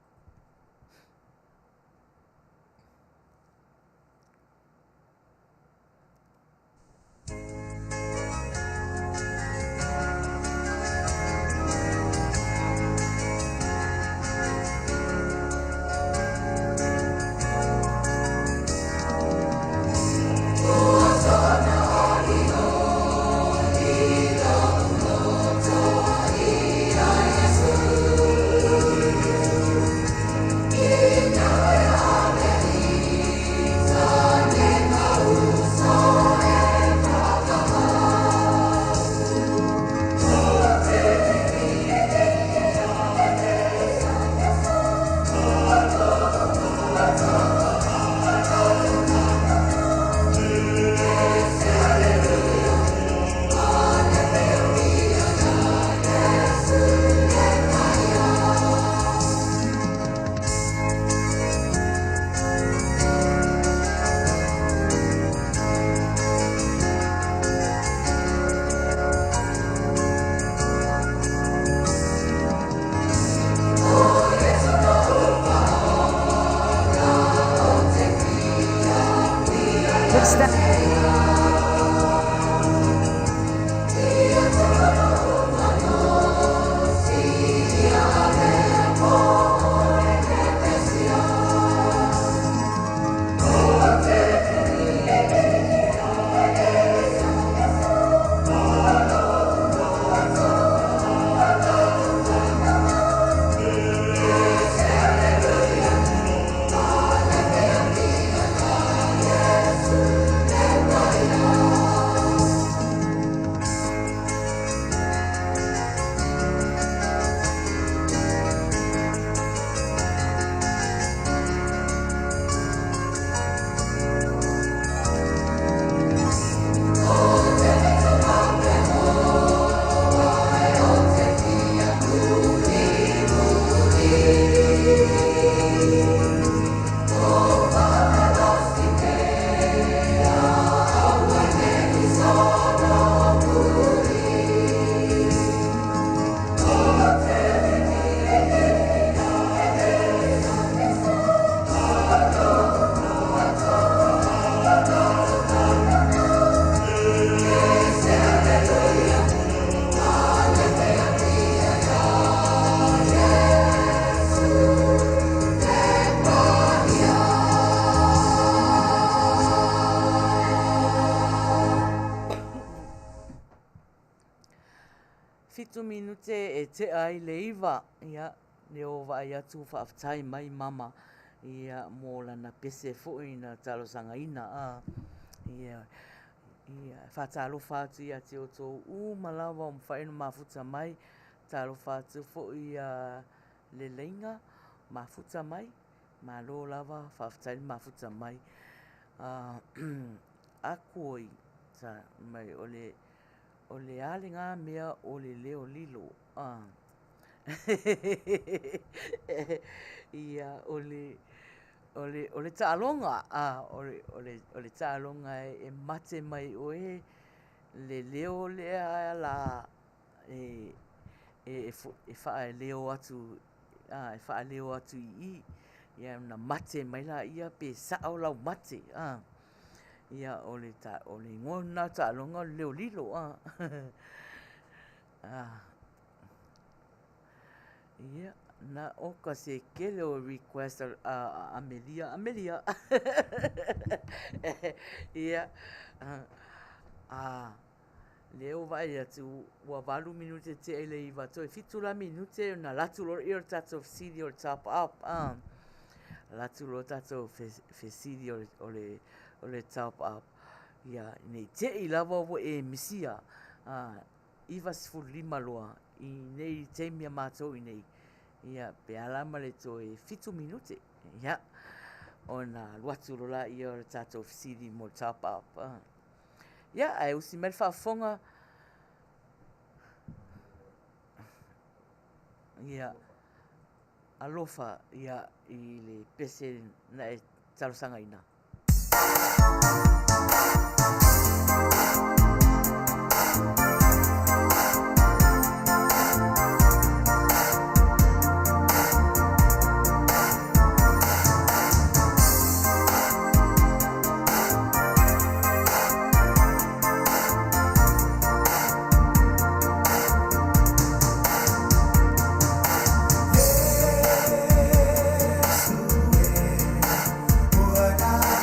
fitu minute e te ai le iwa ia le o vai atu whaaftai mai mama ia mo lana pese fo'i na talo sanga ina ia Ia, whātalo whātu ia te o tō malawa o mwhainu mafuta mai, talo whātu fo i le leinga, mafuta mai, ma lo lava whawhataini mafuta mai. A koi, ta mai o le ale ngā mea o le leo lilo. Ia, o le tālonga, o le tālonga e mate mai o le leo lea la e wha leo atu, e wha leo atu i, ia na mate mai la ia pe sao lau mate, ia o le ngona tālonga leo lilo, ia. Na oka se kele o request Amelia. Ia. Leo vai atu ua 8 minute te ele i watoe. Fitula minute na latu lor i o tato fesidi o top up. Latu lor tato fesidi o le top up. Ia, nei te i lava o e misia. Iwa sifuru 5 loa. I nei te mia mātou i nei. Ia, pe alama le to e 7 minute. Ia, ona luatu lola i o tato fesidi mo top up. Ia, ai usi mele whaafonga. Ia, alofa ia i le pese na e talosanga ina. What I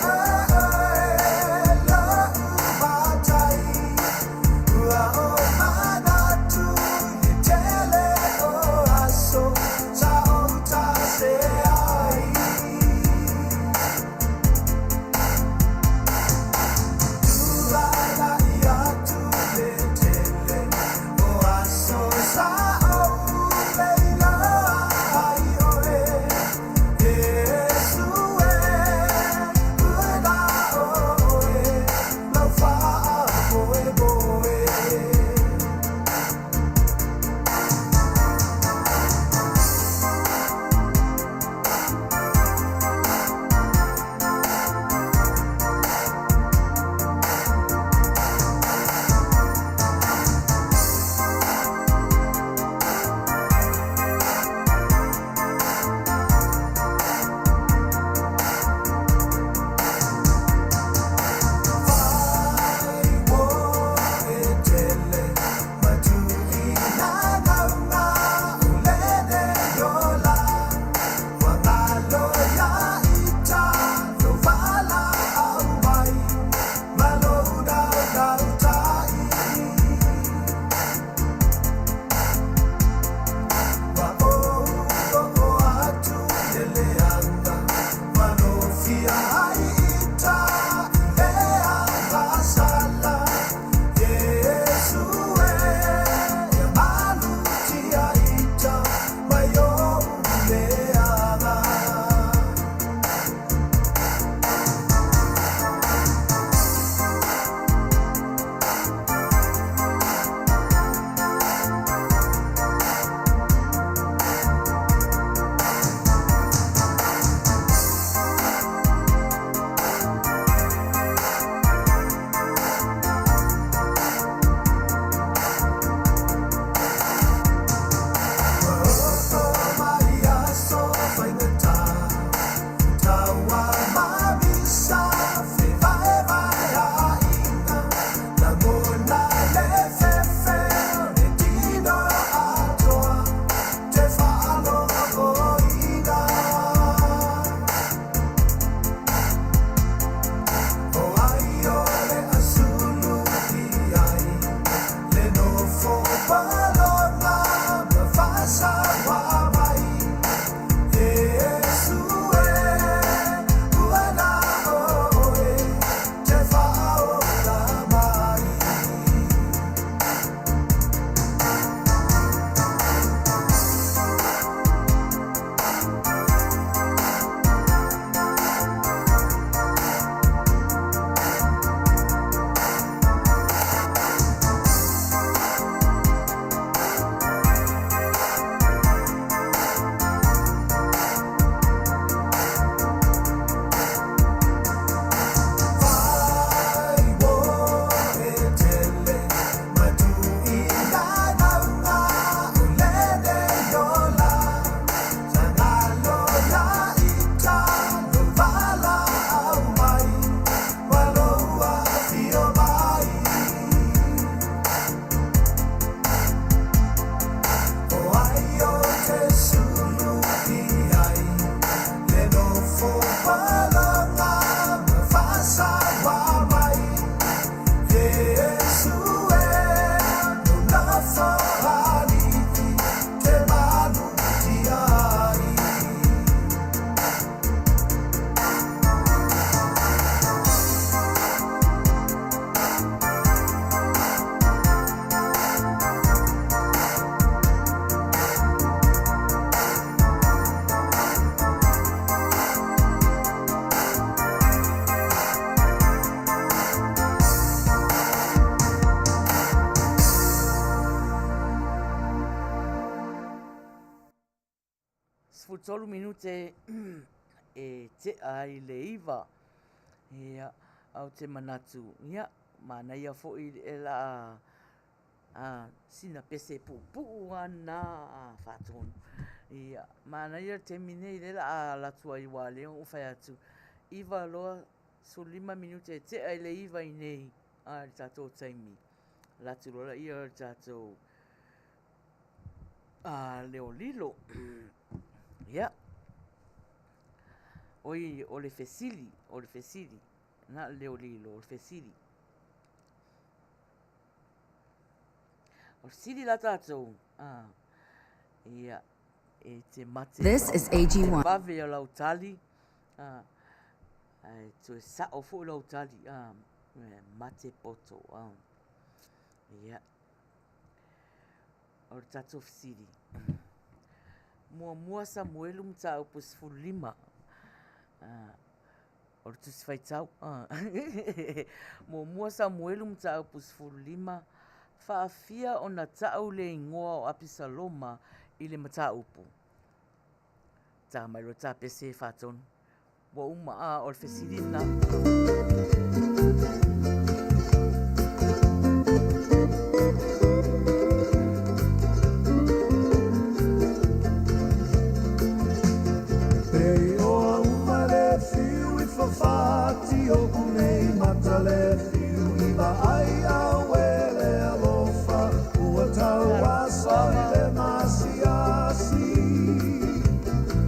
sfultolu minute e te ai le iwa. Ia, au te manatu. Ia, Manuia fo'i e la sina pese pupu ana whatonu. Ia, Manuia te minei le la latua i wale o whai atu. Iwa loa so 5 minute e te ai le iwa i nei. A le tatou taimi. Latu lola ia le tatou leo lilo. Ia. Oi, o le fesili. Na leo lilo, o le fesili. O le sili la tatou. Ia. E te mate. This is AG1. Vave o lau tali. Tu e sa'o fu lau tali. Mate poto. Ia. O le tatou fesili. Mua Samuelu mtau pus fulima. O le tusi faitau. Mua Samuelu mtau pus fulima. Faafia o na tau le ingoa o Apisaloma i le mataupu. Tā mai ro tā pese whātonu. Wa uma o le fesili na. Fati o kunei matale fiu iwa ai awele alofa ua tau aso i le masiasi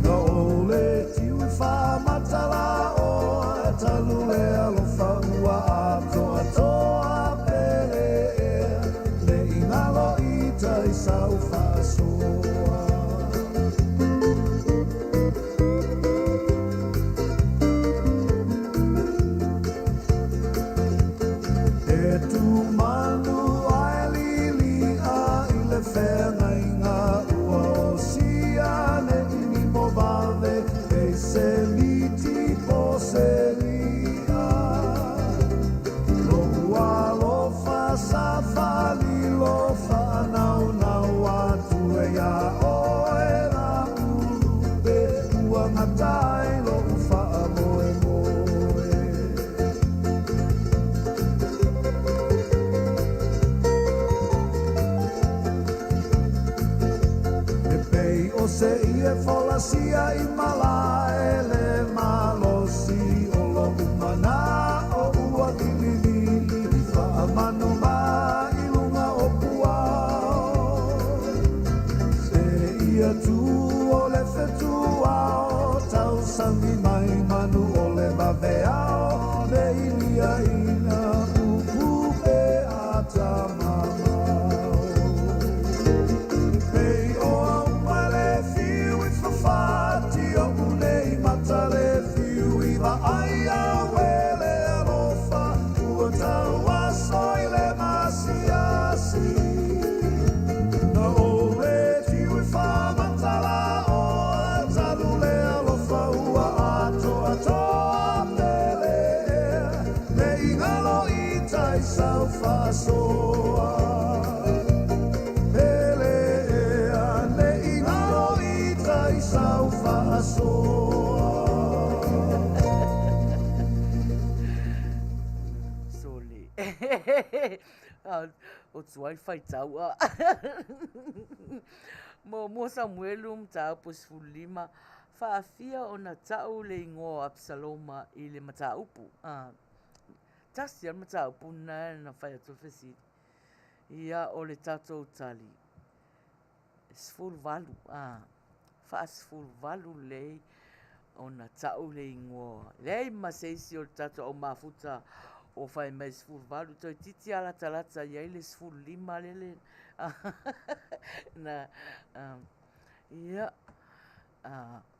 no ole tiu i wha matala o e talu le alofa ua atoa pele le ingalo i tai sau whaasoa. Se ia folasia i mala ele malosi o lo umana o ua dilili fa manu ma i lunga o puao se ia tu o le fetu ao tau sangi mai manu o le baveao le ilia ina upu e atama. Fati o unei matale fiu iwa ai awele alofa ua tau aso i le masiasi na ole tiu i wha matala o talu le alofa ua atoa pele le ingalo i tai sau whasoa. Sole. O tuai faitau a. Mua Samuelu mtau pus fulima. Faafia o na tau le ingoa Absaloma i le mataupu. Tasi al mataupu na whai atu fesiri. Ia o le tatou tali. Sful valu. Sful valu lei o na tau le ingoa. Lei maseisi o tatou o mafuta o whai mai sful valu. Toi titi ala talata iai le sful lima lele. Na, ia,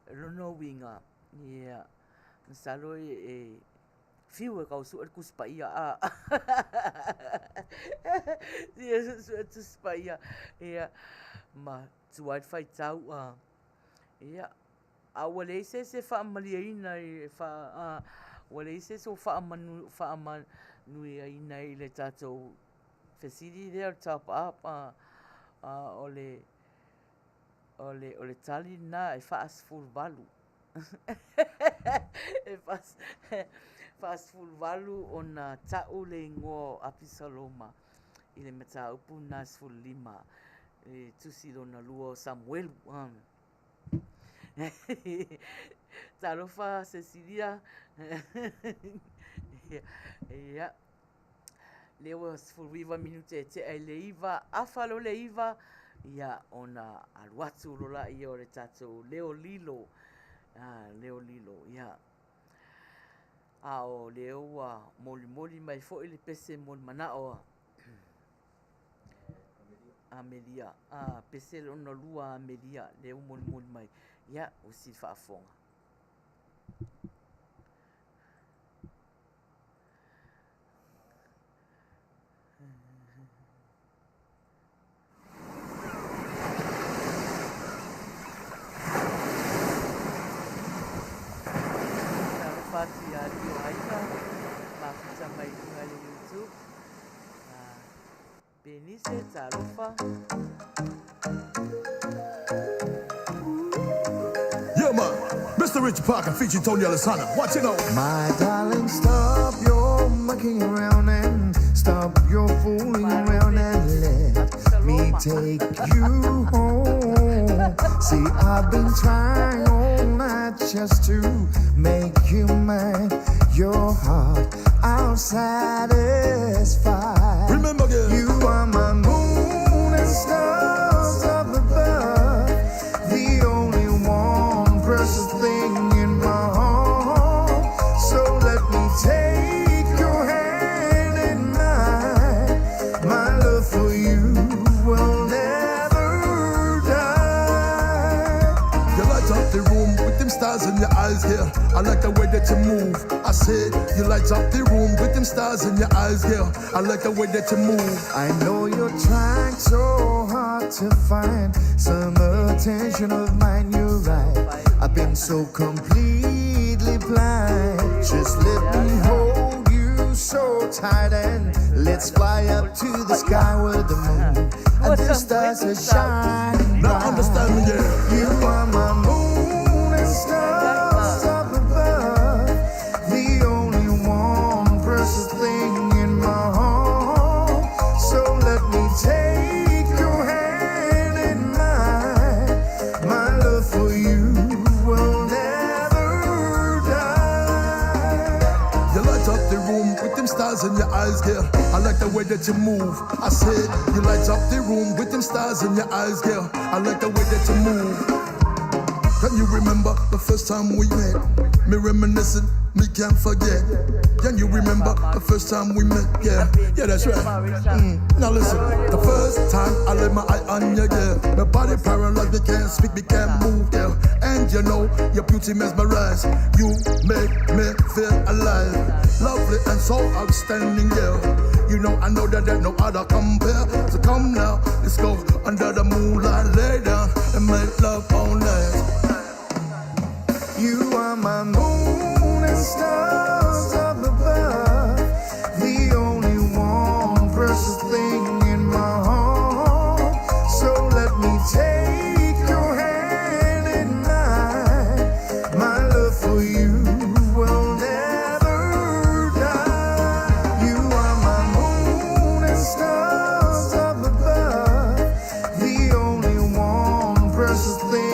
rono winga. Ia, saloi e fiu e kau suer kuspaia a. Ia suer kuspaia. Ia, ma tuai whai tau a. Ia, a wale se whaamaliaina i wale se so whaamanuia i le tātou fesiri there top up o le o le tali na e fast full valu. E fast full valu o na tau le ingo apisaloma i le mata upu na full lima e tusi lo na lua o Samuelu. Talofa Cecilia. Ia. Lewa sfuriva minute te ai leiva afalo leiva ia ona aluatu lola ia o le tatou leo lilo ia a o leo moli mai fo ile pese mon manao Amelia pese lona lua Amelia leo moli mai ia o si faafonga Fati a Rio Aika, Mafisa mai lunga le YouTube. Benise Talufa. Yeah, man. Mr. Richard Parker featuring Tony Alessandra. Watch it out. My darling, stop your mucking around and stop your fooling around and let me take you home. See, I've been trying all night just to make you mine. Your heart I'll satisfy. Remember, girl. You are my moon and stars up above, the only warm, precious thing in my heart. So let me take your hand in mine. My love for you will never die. You light up the room with them stars in your eyes, girl. I like the way that you move. I said you light up the room with them stars in your eyes, girl. I like the way that you move. I know you're trying so hard to find some attention of mine. You're right, I've been so completely blind. Just let me hold you so tight and let's fly up to the sky with the moon and the stars are shining Now bright. understand me, girl. You are my moon and stars up above, the only warm, precious thing in my heart. So let me take your hand in mine. My love for you will never die. You light up the room with them stars in your eyes, girl. I like the way that you move. I said you light up the room with them stars in your eyes, girl. I like the way that you move. Can you remember the first time we met? Me reminiscing, me can't forget. Can you remember the first time we met? Yeah, that's right. Now listen, the first time I laid my eye on you, girl. My body paralyzed, me can't speak, me can't move, girl. And you know, your beauty mesmerized. You make me feel alive. Lovely and so outstanding, girl. You know, I know that there's no other compare. So come now, let's go under the moonlight, lay down and make love all night. You are my moon and stars up above, the only warm, precious thing in my heart. So let me take your hand in mine. My love for you will never die. You are my moon and stars up above, the only warm, precious thing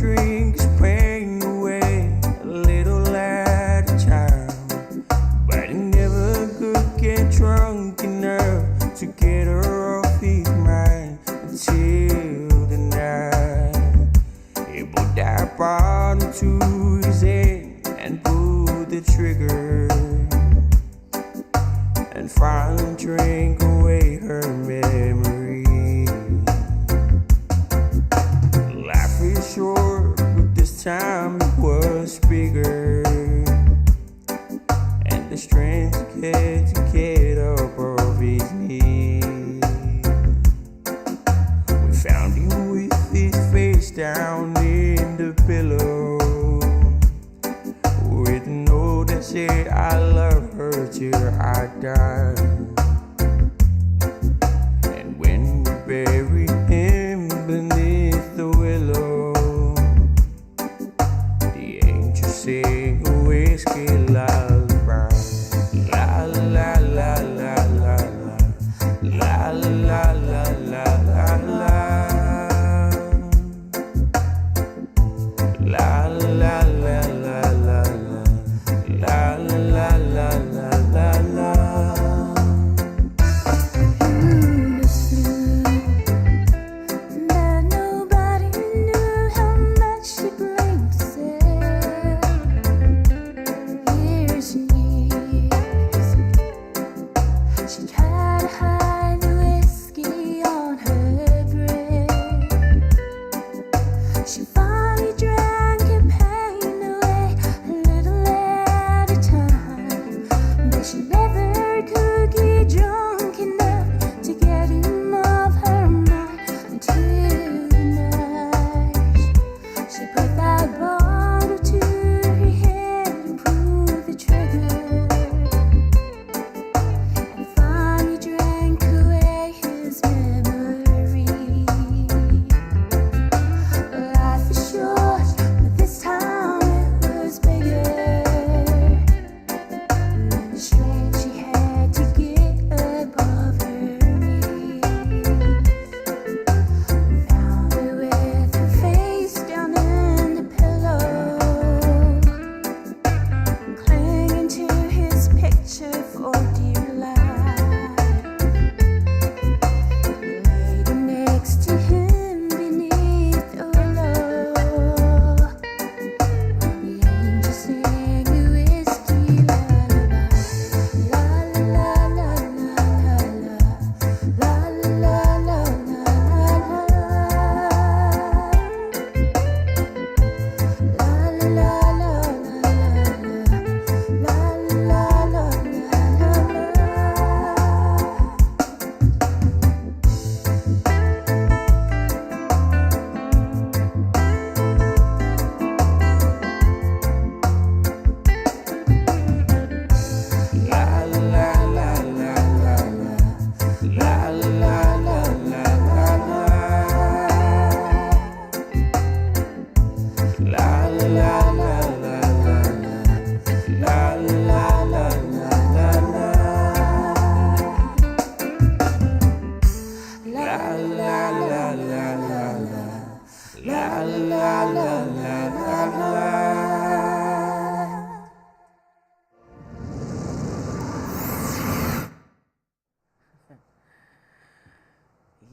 drink his pain away a little at a time, but he never could get drunk enough to get her off his mind until the night he put that bottle to his head and pulled the trigger and finally drank away her memory. Life is short, but this time it was bigger, and the strength he had to get up off his knees. We found him with his face down in the pillow, with a note that said, I love her till I die. And when we buried him beneath the willow, the angel sang a whiskey lullaby. La la la la la la la la la la la la. La la la la la la la la la la la. But nobody knew how much she blamed herself. Years and years, she tried to hide the whiskey on her breath. She finally drank her pain away a little at a time, but she never could get drunk enough to get him off her mind until the night she put that bottle to her head and pulled the trigger and finally drank away his memory. Life is short, but this time it was bigger, and the strength she had to get above her knees. Found her with her face down in the pillow, clinging to his picture for dear life. Laid her next to him beneath the willow. The angel sang a whiskey lullaby. La la la la la la la la la la la. La la la la la la la la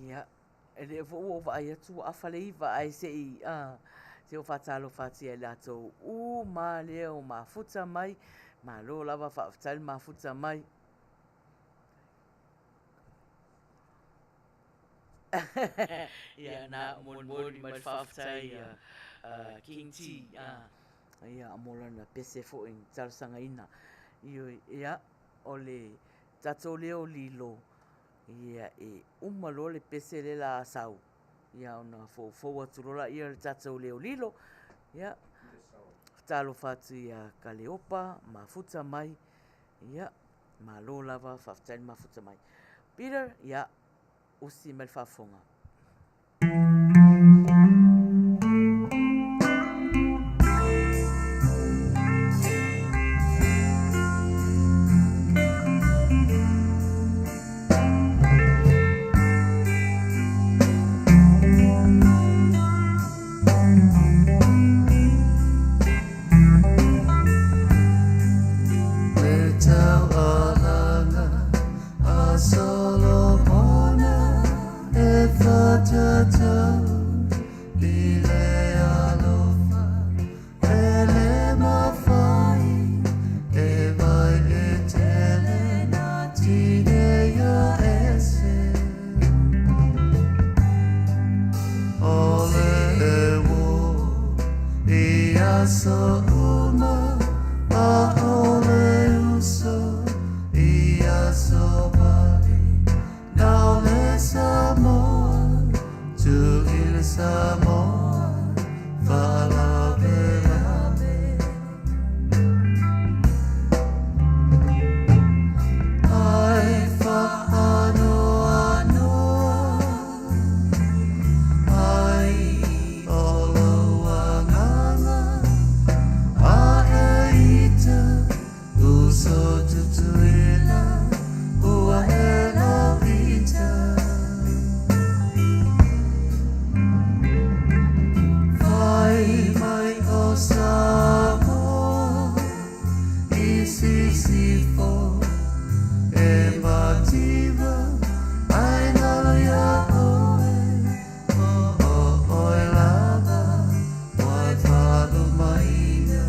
Ia, ele vo o vai atu afale vai sei se o fatalo fati ele ato ma leo ma futa mai ma lo lava fatal ma futa mai. Ia na mon mai fatai king tea ia amola na pese fo in sanga ina ia ole tato leo lilo ia umalo le pese le la sau ia ona fo aturola ia le tato leo lilo ia talo fatu ia kaleopa mafuta mai ia malo lava fatai mafuta mai Peter ia usi mal fafonga. so uma aole uso ia so bali now le Samoa to Uila Samoa fala belabe ai fa anoa noa ai olo anganga a eita uso tutuila ua ela vita vai mai o Samoa isi sifo e mativa ai Manuia oe lava mai fado Maina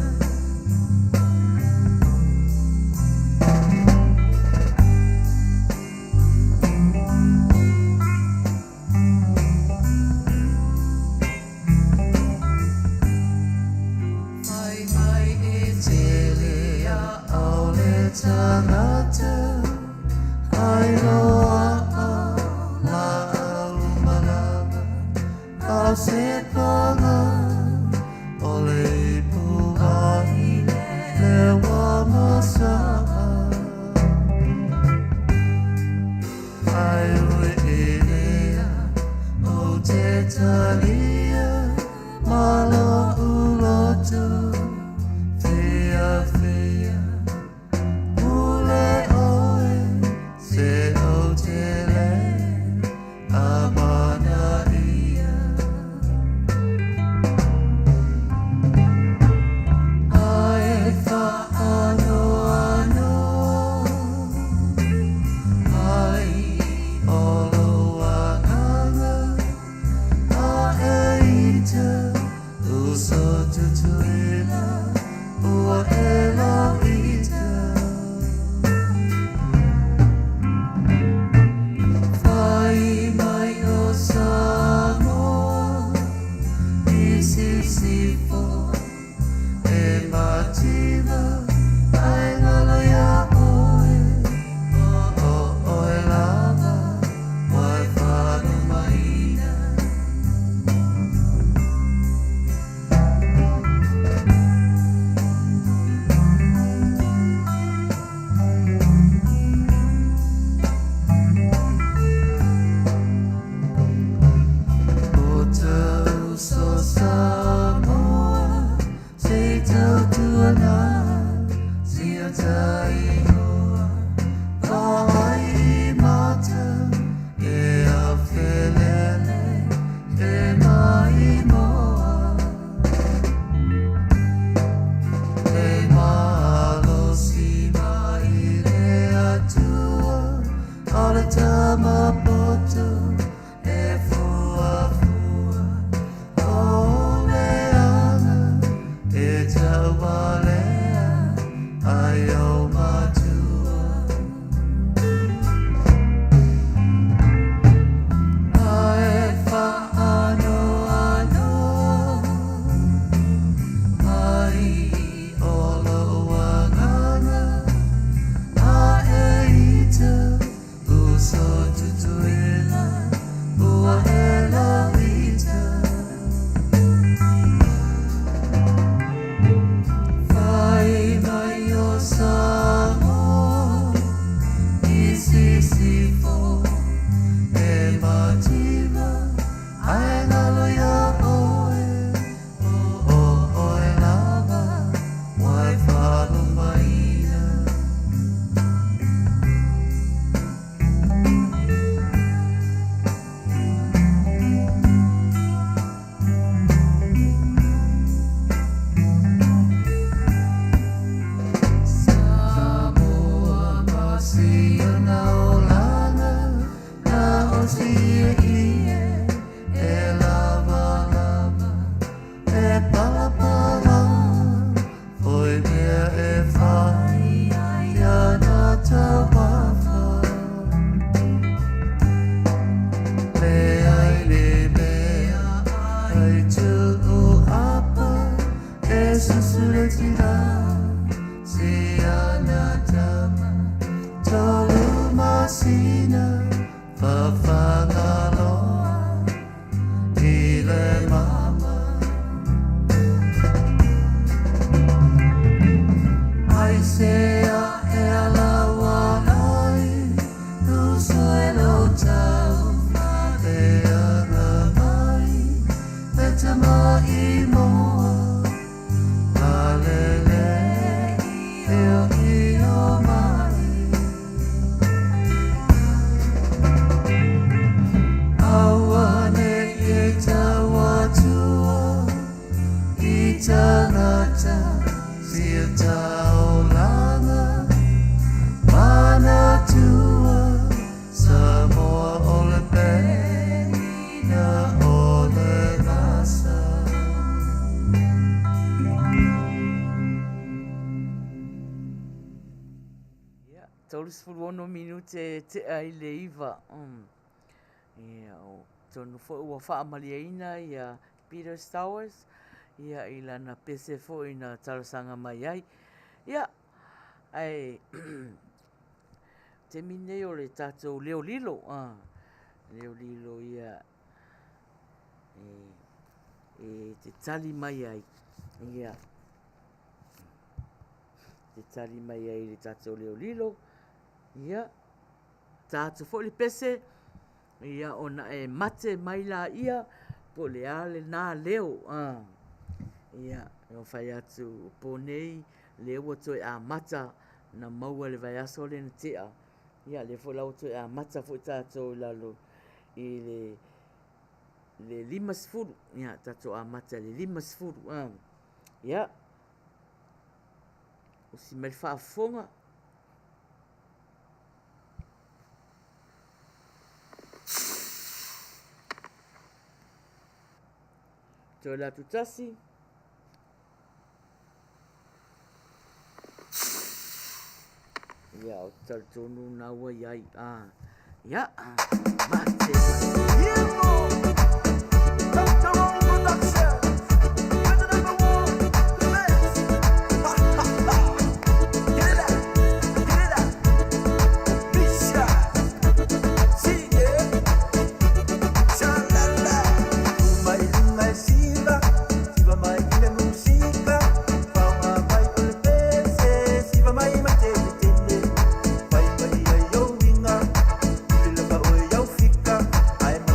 mai e tele a aole tangata ai loa la alumalama a se panga ole puai le wa masa ai ue elea o te talia malo uloto fea fea ule oe se o te le amanaia ai fa anoa noa ai olo anganga a eita uso tutuila ua ela vita vai mai o Samoa isi sifo e mativa ai Manuia oe lava mai fado Maina o tau so Samoa se tau tuana tina se anatama tolu masina fafangaloa ile mama I say ela wanai tu suelo tau te anamai etama imoa alele io mai awane itawatua itanata sieta olanga mana tua Samoa ole pena ole nasa Ia, taulusfuluono minute te ai le iva. Ia, o tonu fo ua whaamaliaina ia Peter Stowers. Ia i lana pese fo i na talasanga mai ai. Ia, ai te mine o le tātou leo lilo. Leo lilo ia te tali mai ai. Ia, te tali mai ai le tātou leo lilo. Ia, tātou fo le pese. Ia, ona e mate mai la ia. Po le ale nā leo. Ia, e o whai atu po nei. Le ua toi a mata. Na maua le vai aso le na tea. Ia, le fo lau toi a mata fo i tātou lalo. I le 5 ia tatou a mata le 5 ia o si mai whaafonga toi la tutasi ia o tautonu na ua iai ia mate I'm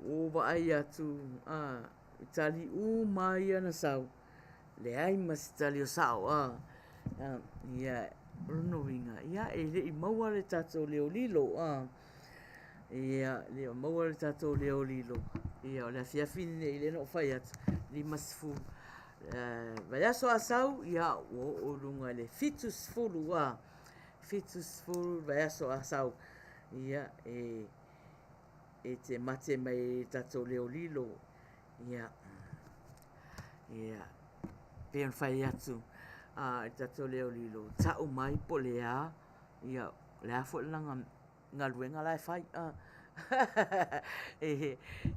o vai atu tali mai ana sau le ai mas tali o sau ia no winga ia e le maua le tato leo lilo ia le maua le tato leo lilo ia o le fiafine ile no fai atu li mas fu vai aso asau ia o lunga le fitus fulu vai aso asau ia e te mate mai tato leo lilo ia peon fai atu tato leo lilo tau mai po lea ia lea fo langa ngaluenga lai fai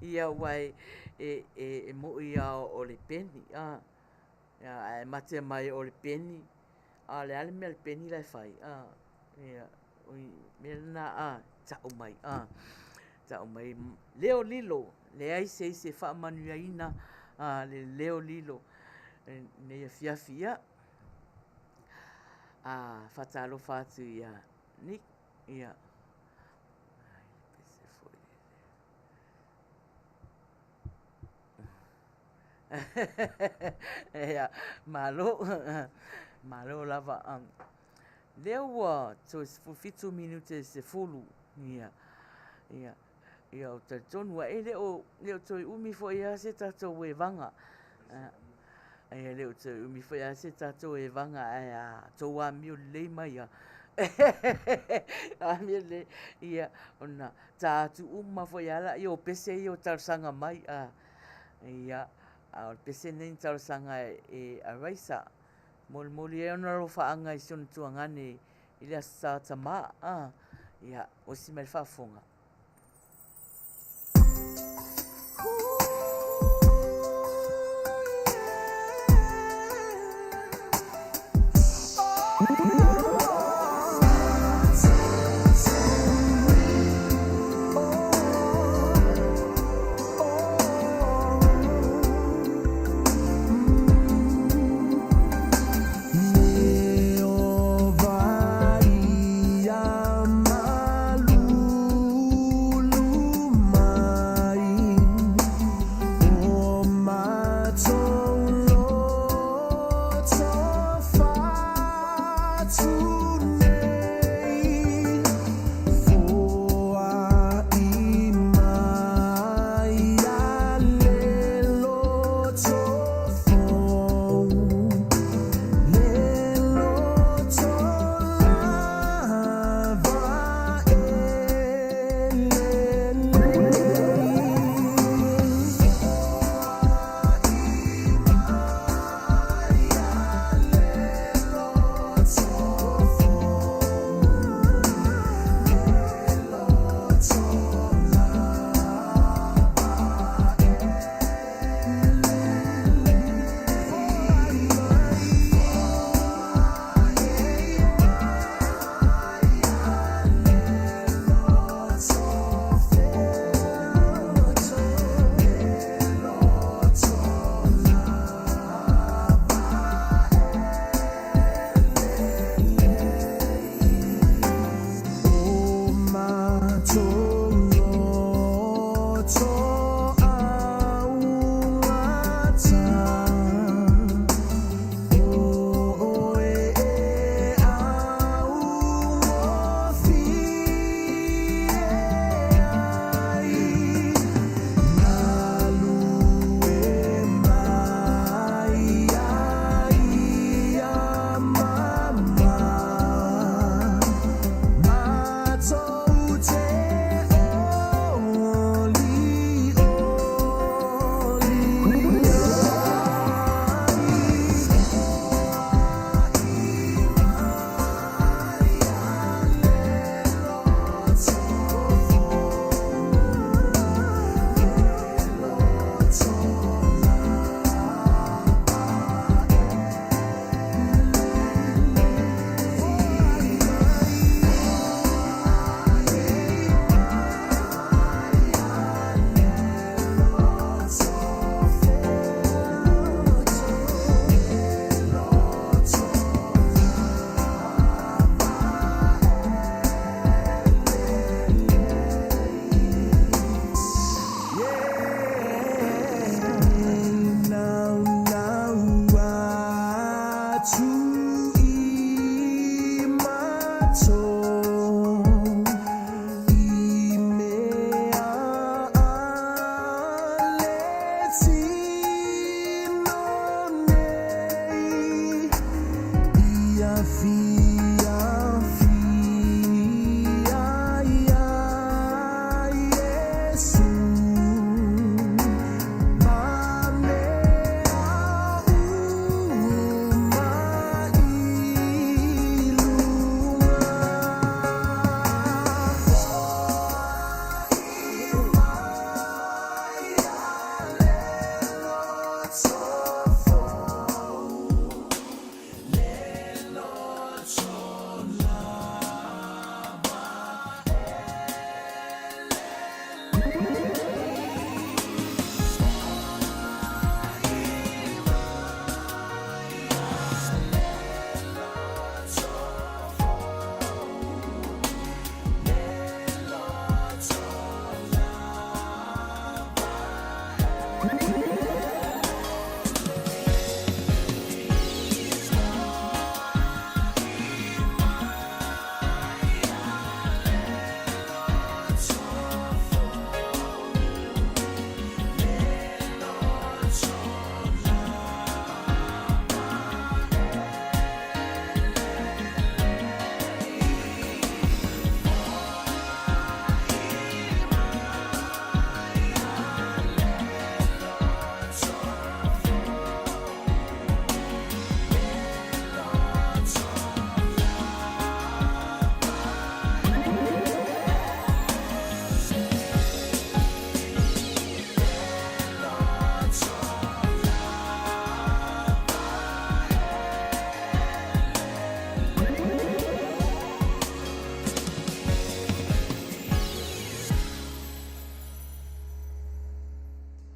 ia wai mo ia o le peni ia e mate mai o le peni le ale me le peni lai fai ia me na tau mai leo lilo le ai se fa Manuia ina le leo lilo ne ia fiafia fatalo fatu ia ni ia ia malo lava leo so fitu minute se fulu ia o te tonu leo toi umi fo ia se tatou e vanga leo toi umi fo ia se tatou e vanga tou a mio lei mai a mio le ia ona tatu uma fo ia la io pese io tarsanga mai ia o pese nei tarsanga e araisa mol e ona ro faanga I son tuangane Uila Sa tama ia o si mai fafonga Malu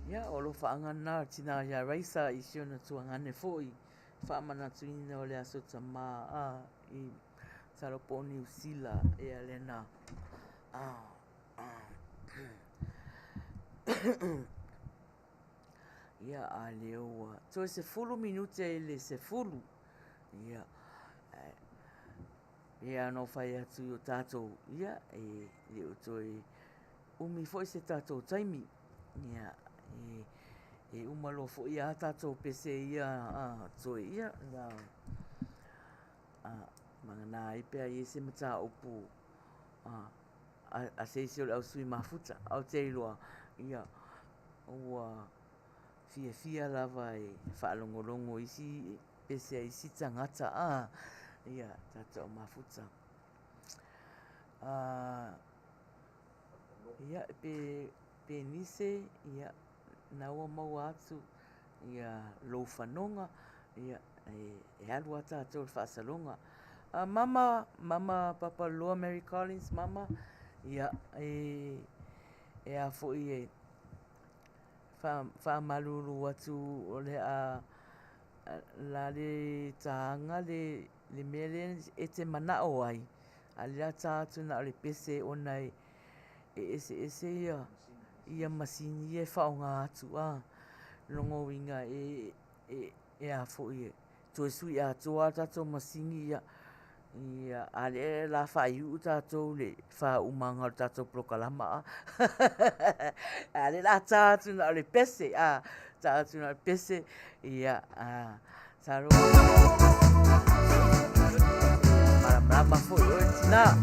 Ia o lo whaangana tina ia reisa I siona tuangane foi. Whaamana tuina o le aso tamā I Talopo New Sila e alena. Ia a leo. Toe se fulu minute e le se fulu. Ia. Ia no whai atu o tātou. Ia e leo toe umi foi se tātou taimi. Ia e umalo fo ia tātou pese ia toe ia. Mangana I pea I se mata upu a se isi o au sui mafuta au te iloa ia ua fia lava e whaalongolongo isi pese a isi tangata ia tata o mafuta ia pe nise ia naua mau atu ia lou whanonga ia e alu a tātou le whaasalonga Mama Papa Loa Mary Collins Mama ia e a foi e fa malulu atu o le la le tanga le mele e te manao ai a le atu na le pese ona e ese ia masini e whaonga atu longo winga e a foi e to sui a toa tato masini ia ale la fai u tatou le fa umanga tatou prokalama ale la tatu na le pese tatu na le pese ia saro mara foi o tina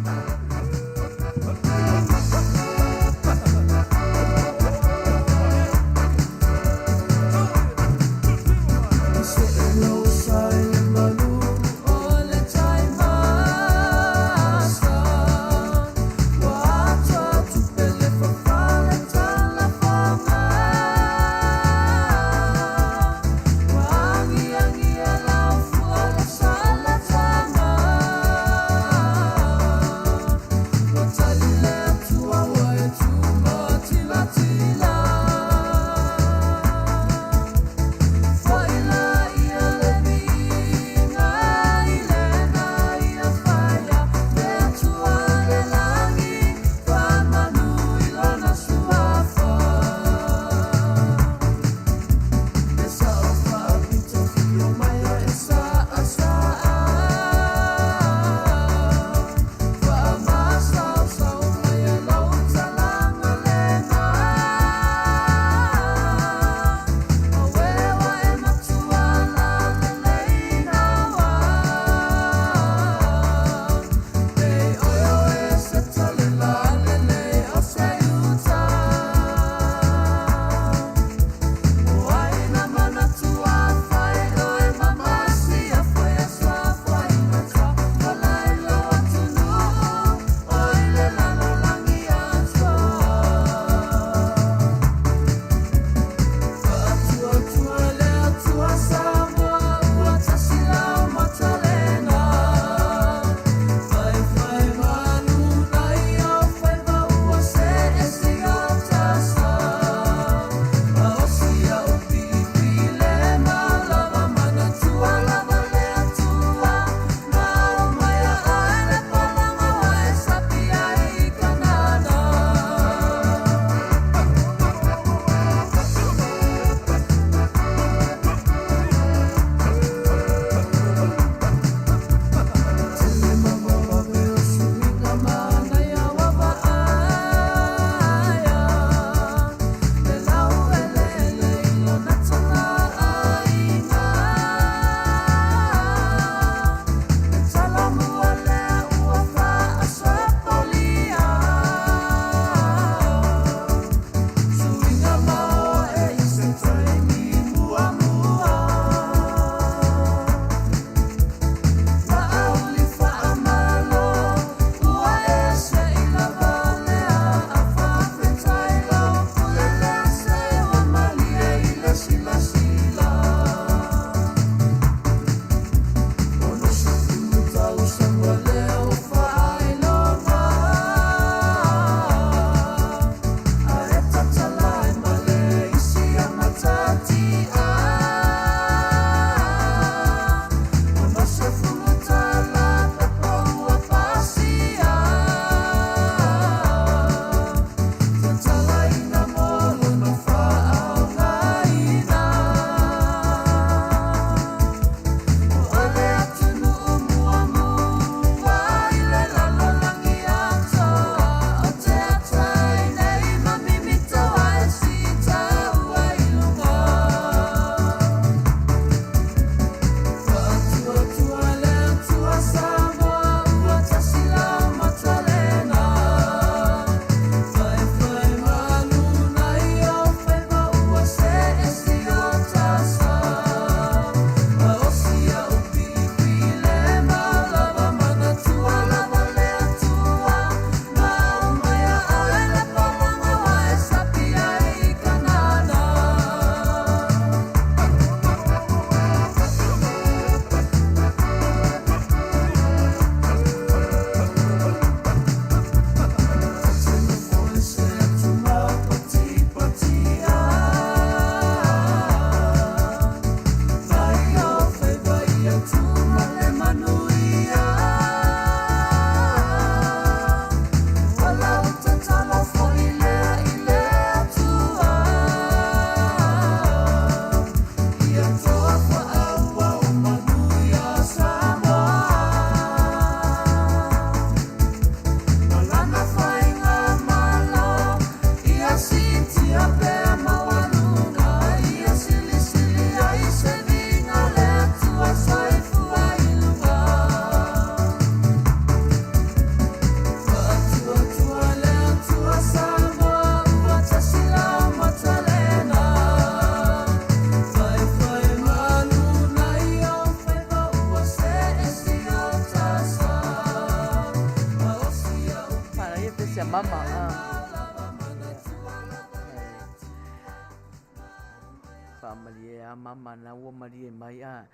whaamali a mama na ua mali mai ia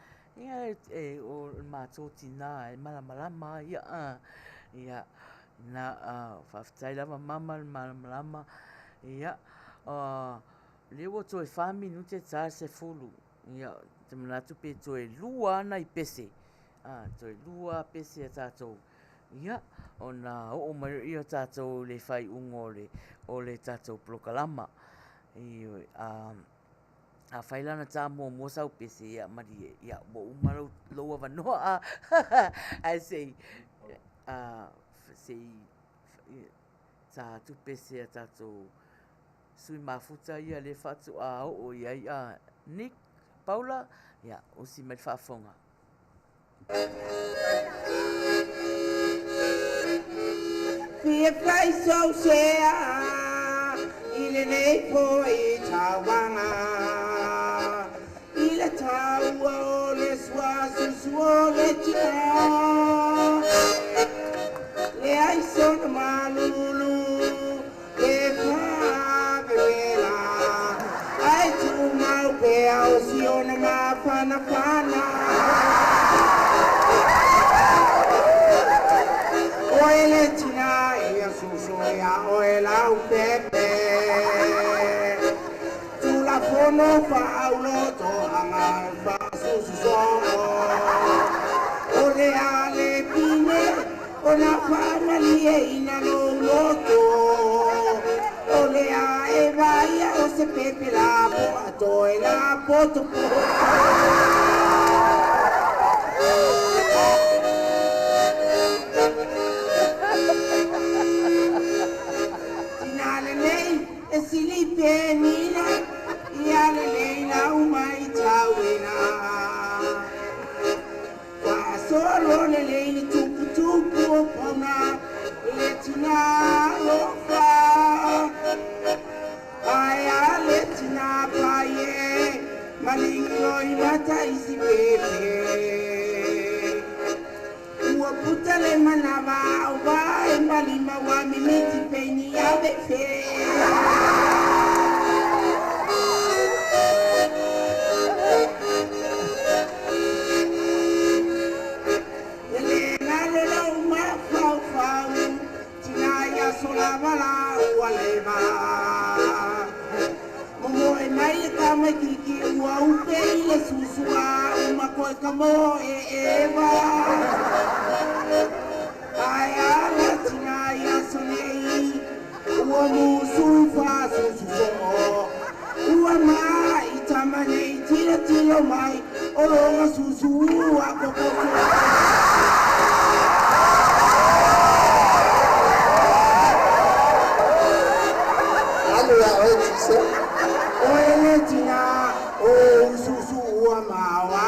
o mātou tina malamalama ia na whawhitai lava mama malamalama ia le ua toe 5 minute tā se fulu ia te manatu pe toe lua ana i pese toe lua pese a tātou ia ona o mai ia tātou le whai ungo o le tātou prokalama a whailana tā mō sau pese ia mari ia mo umarau loa wanoa ai sei tātou pese a tātou sui mafuta ia le whatu o ia Nick Paula ia o si mai whaafonga Fia fai so sea ile nei po I tawanga ile tawa o le swasu suole tia le ai son malulu le favela ai tu mau pe au si ona ma fana Oele tina ia susoia oela upepe Tu la fono fa auloto anga fa suso Ole ale pine ona fa malie ina lo loto Ole a evaia o se pepe la bo atoe la poto Penina, iale leina umai tawina. Wa solo le leini tupu pona, letina lofa. Aya letina paye, malingo imata isi pepe. Ua puta le manava, uba embalima wa mimiti peni abefe. Momo e mai kama kiki ua upe ile susua uma koe kamo eva Aya latina ia sonei ua musu fa sususo Ua mai itamanei tilo mai oronga susu ua kokoto Oele tina o susu ua mawa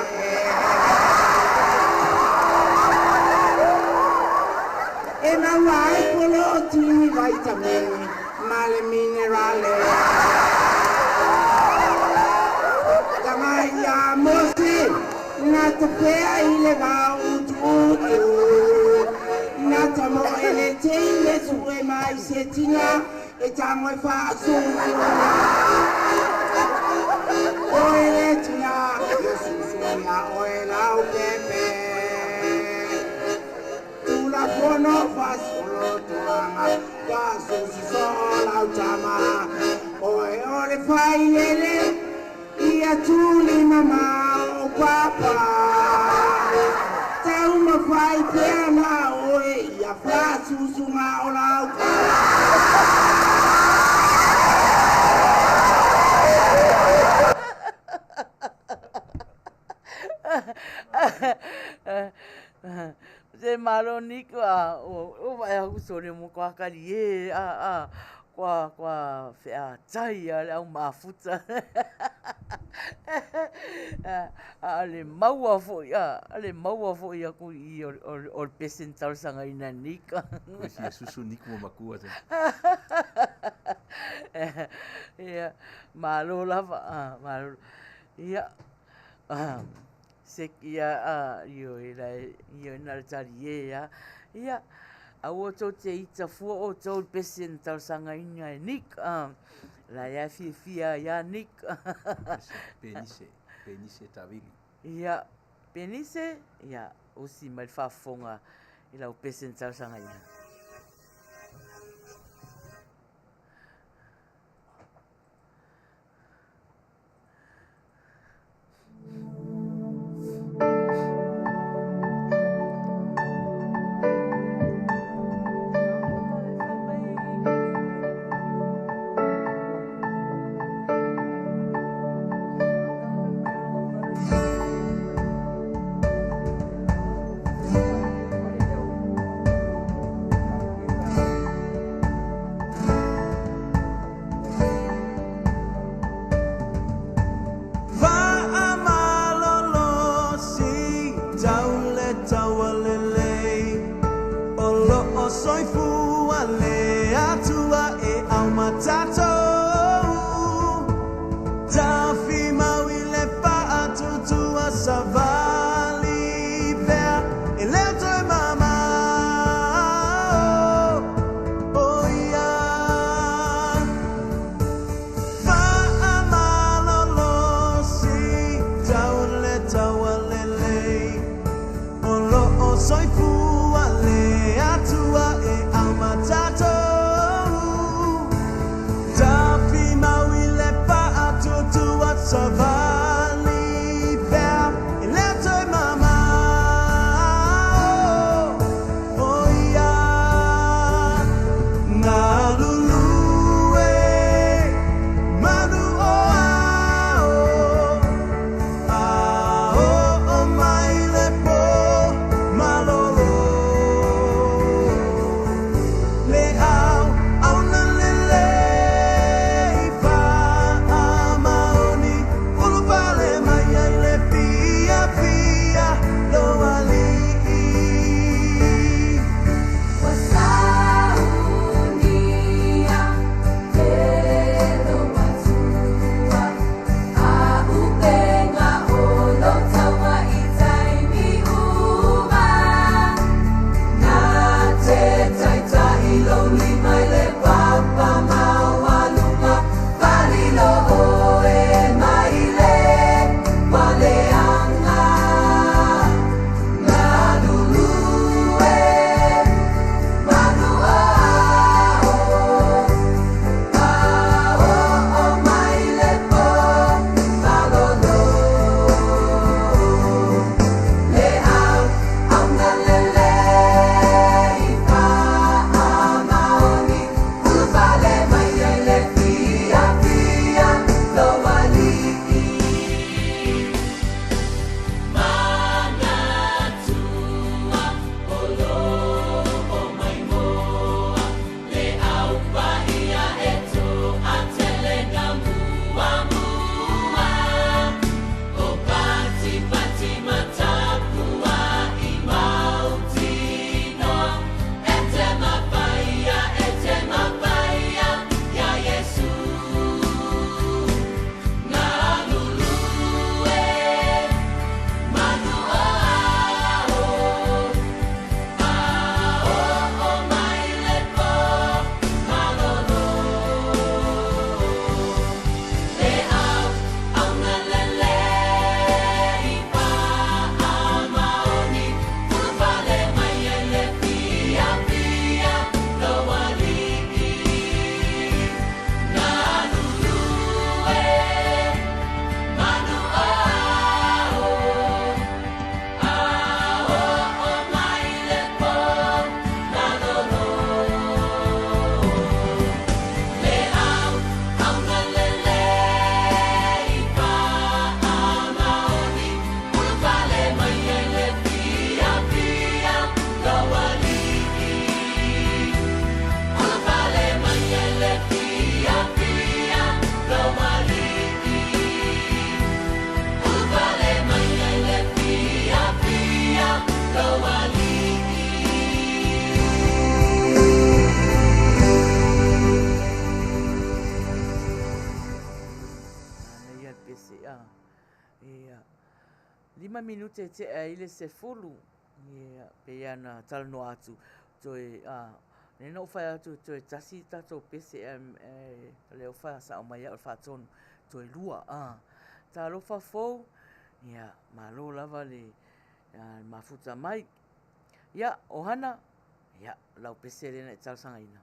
E na vai polo tini vitamini male minerale Gamaya mosi nata pea ile va utu Nata mo ele teile sue mai setina E tamo e fa susu Oele tina susuia oela o pepe Tu la fono fa solo tuanga Fa susu sola utama Oe ole fai lele Ia tuli mama o papa Tauma fai peana oe Ia fa susu ma ola utama Se maroni o vai a usore mo kwa kari kwa fea tai ale au mafuta ale maua fo ia ku I o percental sanga ina nika Koe si susu niku mo makua te. ia malo lava malo ia sekia io ina tari ia a o tau te ita fua o tau percental sanga ina nik La ia fia ia Nick. Penise tawili. Ia penise ia osi mai whafonga i lau pesen tausanga ia. minute te a ile se fulu. Pe ana talno atu. Toi Ne no whai atu toi tasi tatou pese leo whai sa o mai au whatonu toi lua. Tā lo whafou, ia, ma lo lava le mafuta mai. Ia, ohana, ia, lau pese rena e tausanga ina.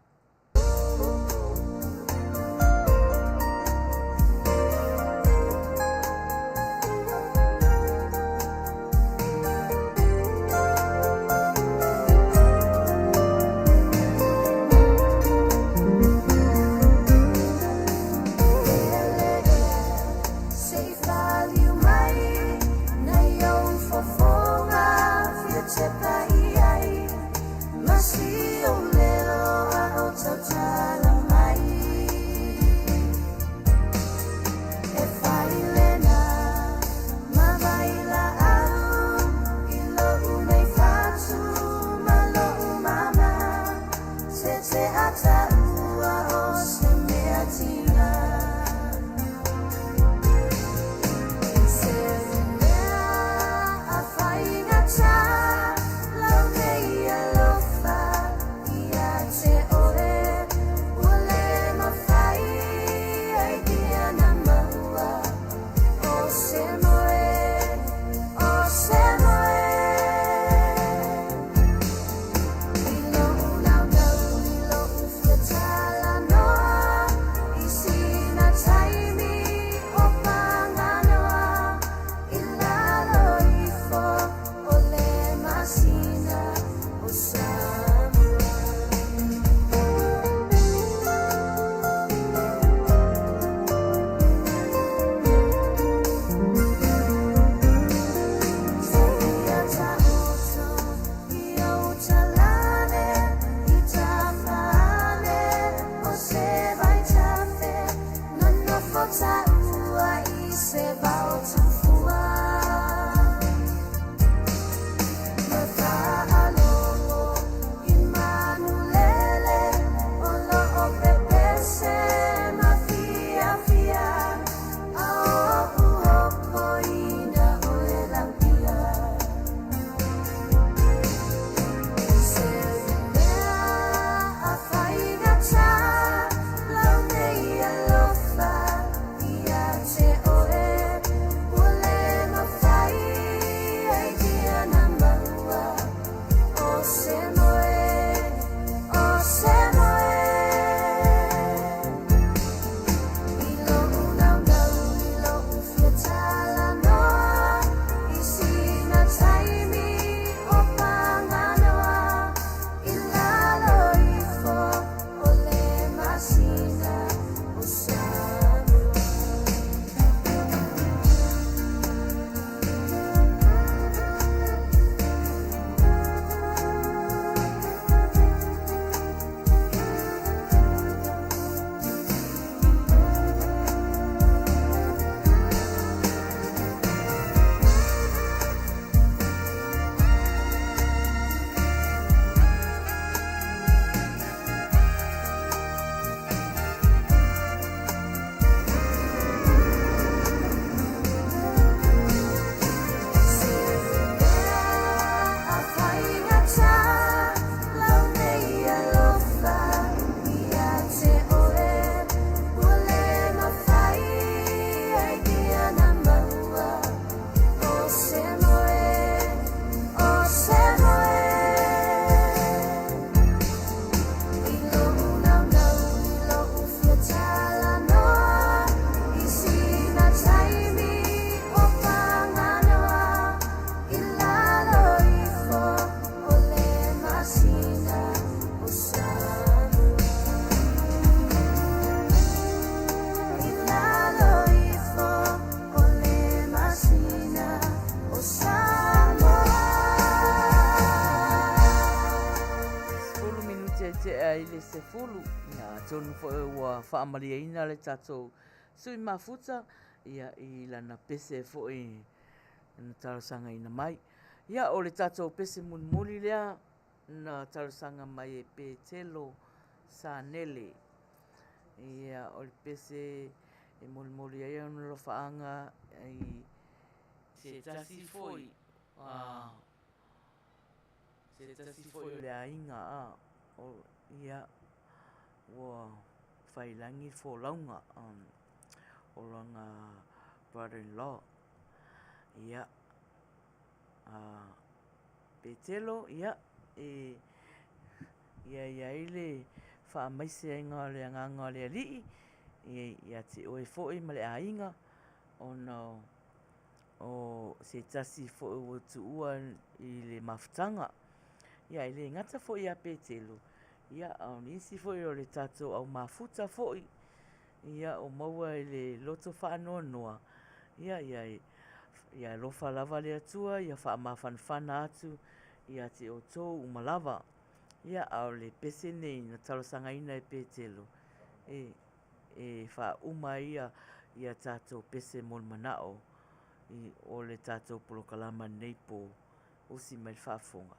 ai le se fulu ia tonu fo ua whaamaliaina le tatou sui mafuta ia i lana pese fo i na tarasanga ina mai ia o le tatou pese munmuli lea na tarasanga mai e pe telo sa nele ia o le pese e mulmuli ai ona lo whaanga i se tasi foi se tasi foi le ainga o ia ua whailangi fōlaunga o langa brother-in-law. Ia Petelo, ia ia ile whaamaise ainga o le anganga o le alii, ia te oe fo'i ma le ainga, o se tasi fo'i o tu ua i le mafutanga. Ia ile ngata fo'i a Petelo. Ia au nisi fo'i o le tatou au mafuta fo'i. Ia o maua i le loto whaanoa noa. Ia lofa lava le atua, ia wha mawhanwhana atu, ia te o tō umalava. Ia au le pese nei na talosanga ina e Petelo. Wha uma ia tātou pese mol manao o le tātou polokalama nei po usi mai whaafonga.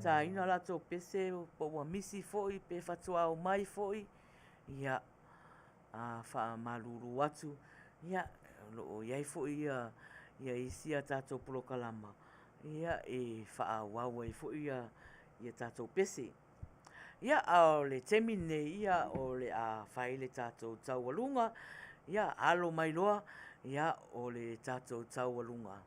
taina latou pese po ua misi foʻi pe fatuao mai foʻi ia faamalūlū atu ia loo iai foʻi ia isia tatou polokalama ia e faaauau ai foʻi ia tatou pese ia o le temi nei ia o le a fai le tatou taualuga ia alo mai loa ia o le tatou taualuga.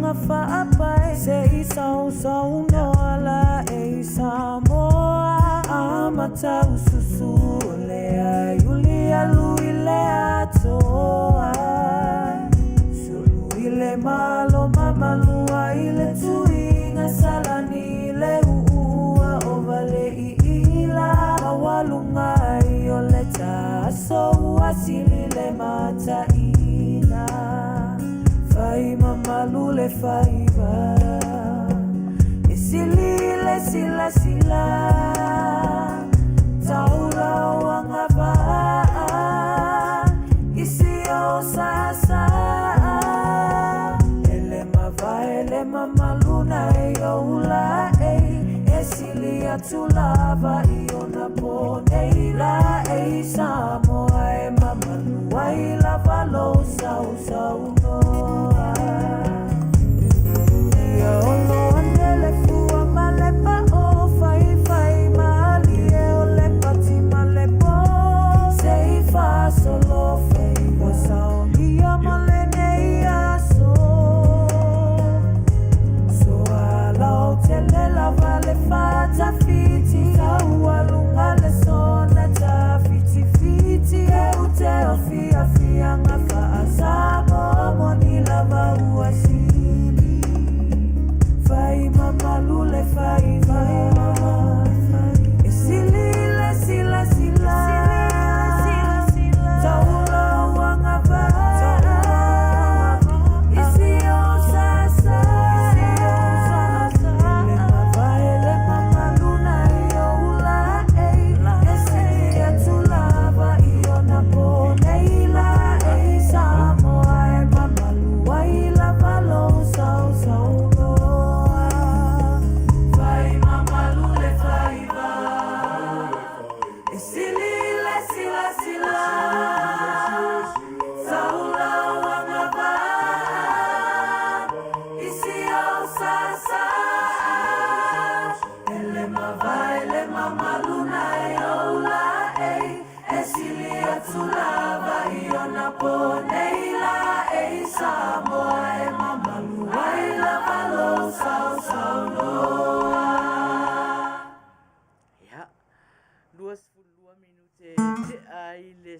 Fa'apai se isau sau noala e Samoa amata ususu lea yulia luile atoa sulu ile malo mamalua ile tuinga salani le uua ovale ila awalunga ioleta so asili le mata ina fai mamalule fai ba isilile sila sila taula wanga ba isio sasa ele mamaluna youla esilia tulava iona poneila samoa mamalua ila valo sau sau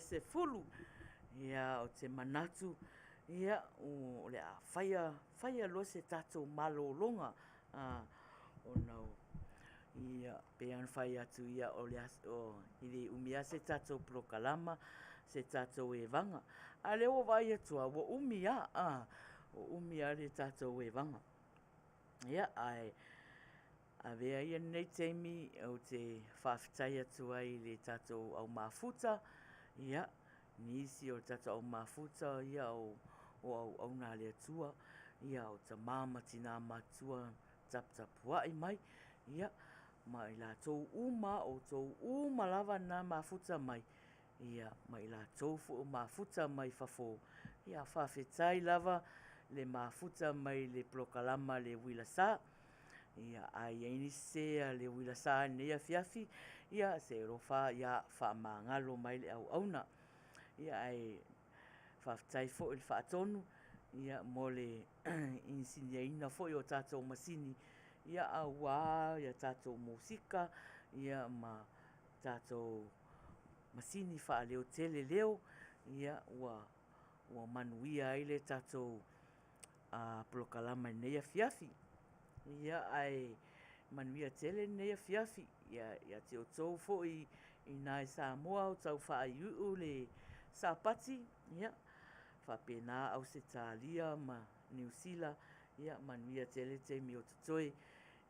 se fulu ia o te manatu ia o le a faia lo se tatou malolonga o nau ia pe an fai atu ia o le ili umia se tatou prokalama se tatou e vanga a le o vai atua o umia o umia le tatou e vanga ia ai a vea ia nei teimi o te whawhitai atu ai le tatou au mafuta ia nisi o tatou au mafuta ia o au nā le atua ia o ta mamati nā matua tapuai mai ia mai la tou uma o tou uma lava nā mafuta mai ia mai la tou fu mafuta mai fafo ia whawhitai lava le mafuta mai le prokalama le Uila Sa ia ai ini se le Uila Sa nei fiafi ia se rofa ia fa mangalo mai le au auna ia ai whawhitai fo il whaatonu ia mole insinia ina fo o tatou masini ia awa ia tatou musika ia ma tatou masini fa leo tele leo ia ua manuia ai le tatou prokalama nei fiafi ia ai manuia tele nei fiafi ia te o tou fo i nai Samoa o tau whaaiu le sapati ia whapena Australia ma New Zealand ia Manuia tele te mi o tutoi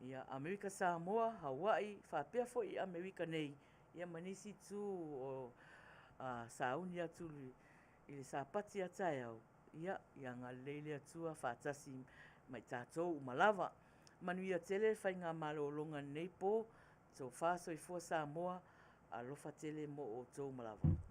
ia Amerika Samoa Hawaii whapea fo i Amerika nei ia manisi tu o sauni atu i le sapati atai au ia ngā leile atua whatasi mai tātou umalawa Manuia tele whai ngā malolonga nei po so whaso i fua Samoa alofa tele mo o tō umalawa